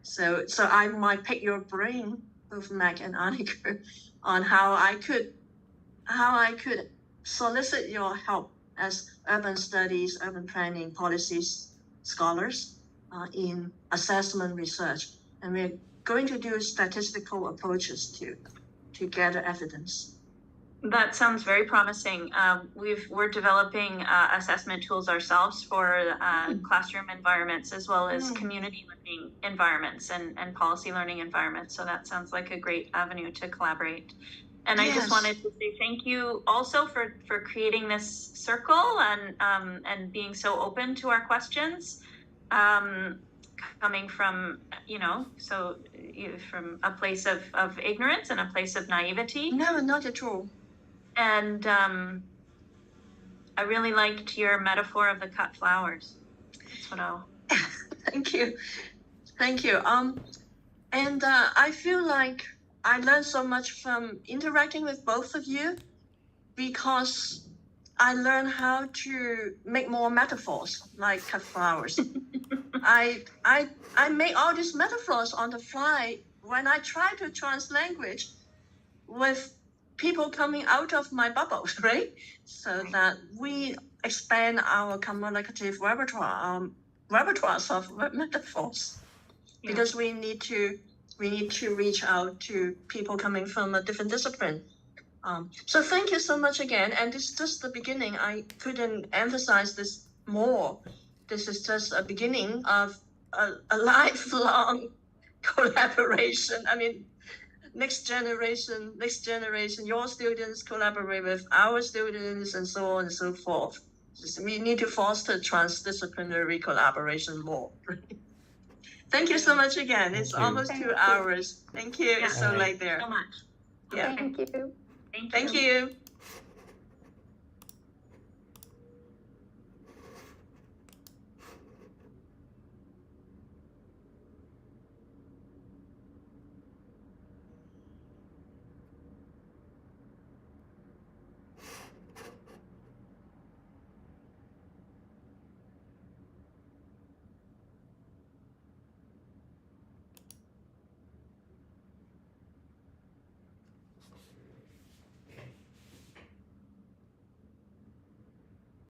So I might pick your brain, both Meg and Annika, on how I could solicit your help as urban studies, urban planning policies scholars in assessment research. And we're going to do statistical approaches to gather evidence. That sounds very promising. We're developing assessment tools ourselves for classroom environments as well as community learning environments and policy learning environments. So that sounds like a great avenue to collaborate. And I just wanted to say thank you also for creating this circle and being so open to our questions, coming from, from a place of ignorance and a place of naivety. No, not at all. And I really liked your metaphor of the cut flowers. That's what I'll... Thank you. And I feel like I learned so much from interacting with both of you because I learned how to make more metaphors like cut flowers. I make all these metaphors on the fly when I try to translanguage with people coming out of my bubbles, right? So that we expand our communicative repertoires of metaphors, because we need to reach out to people coming from a different discipline So thank you so much again. And this is just the beginning. I couldn't emphasize this more. This is just a beginning of a lifelong collaboration. I mean, next generation, your students collaborate with our students and so on and so forth. We need to foster transdisciplinary collaboration more. Thank you so much again. It's almost 2 hours. Thank you. It's so late there. So much. Yeah. Thank you. Thank you. Thank you.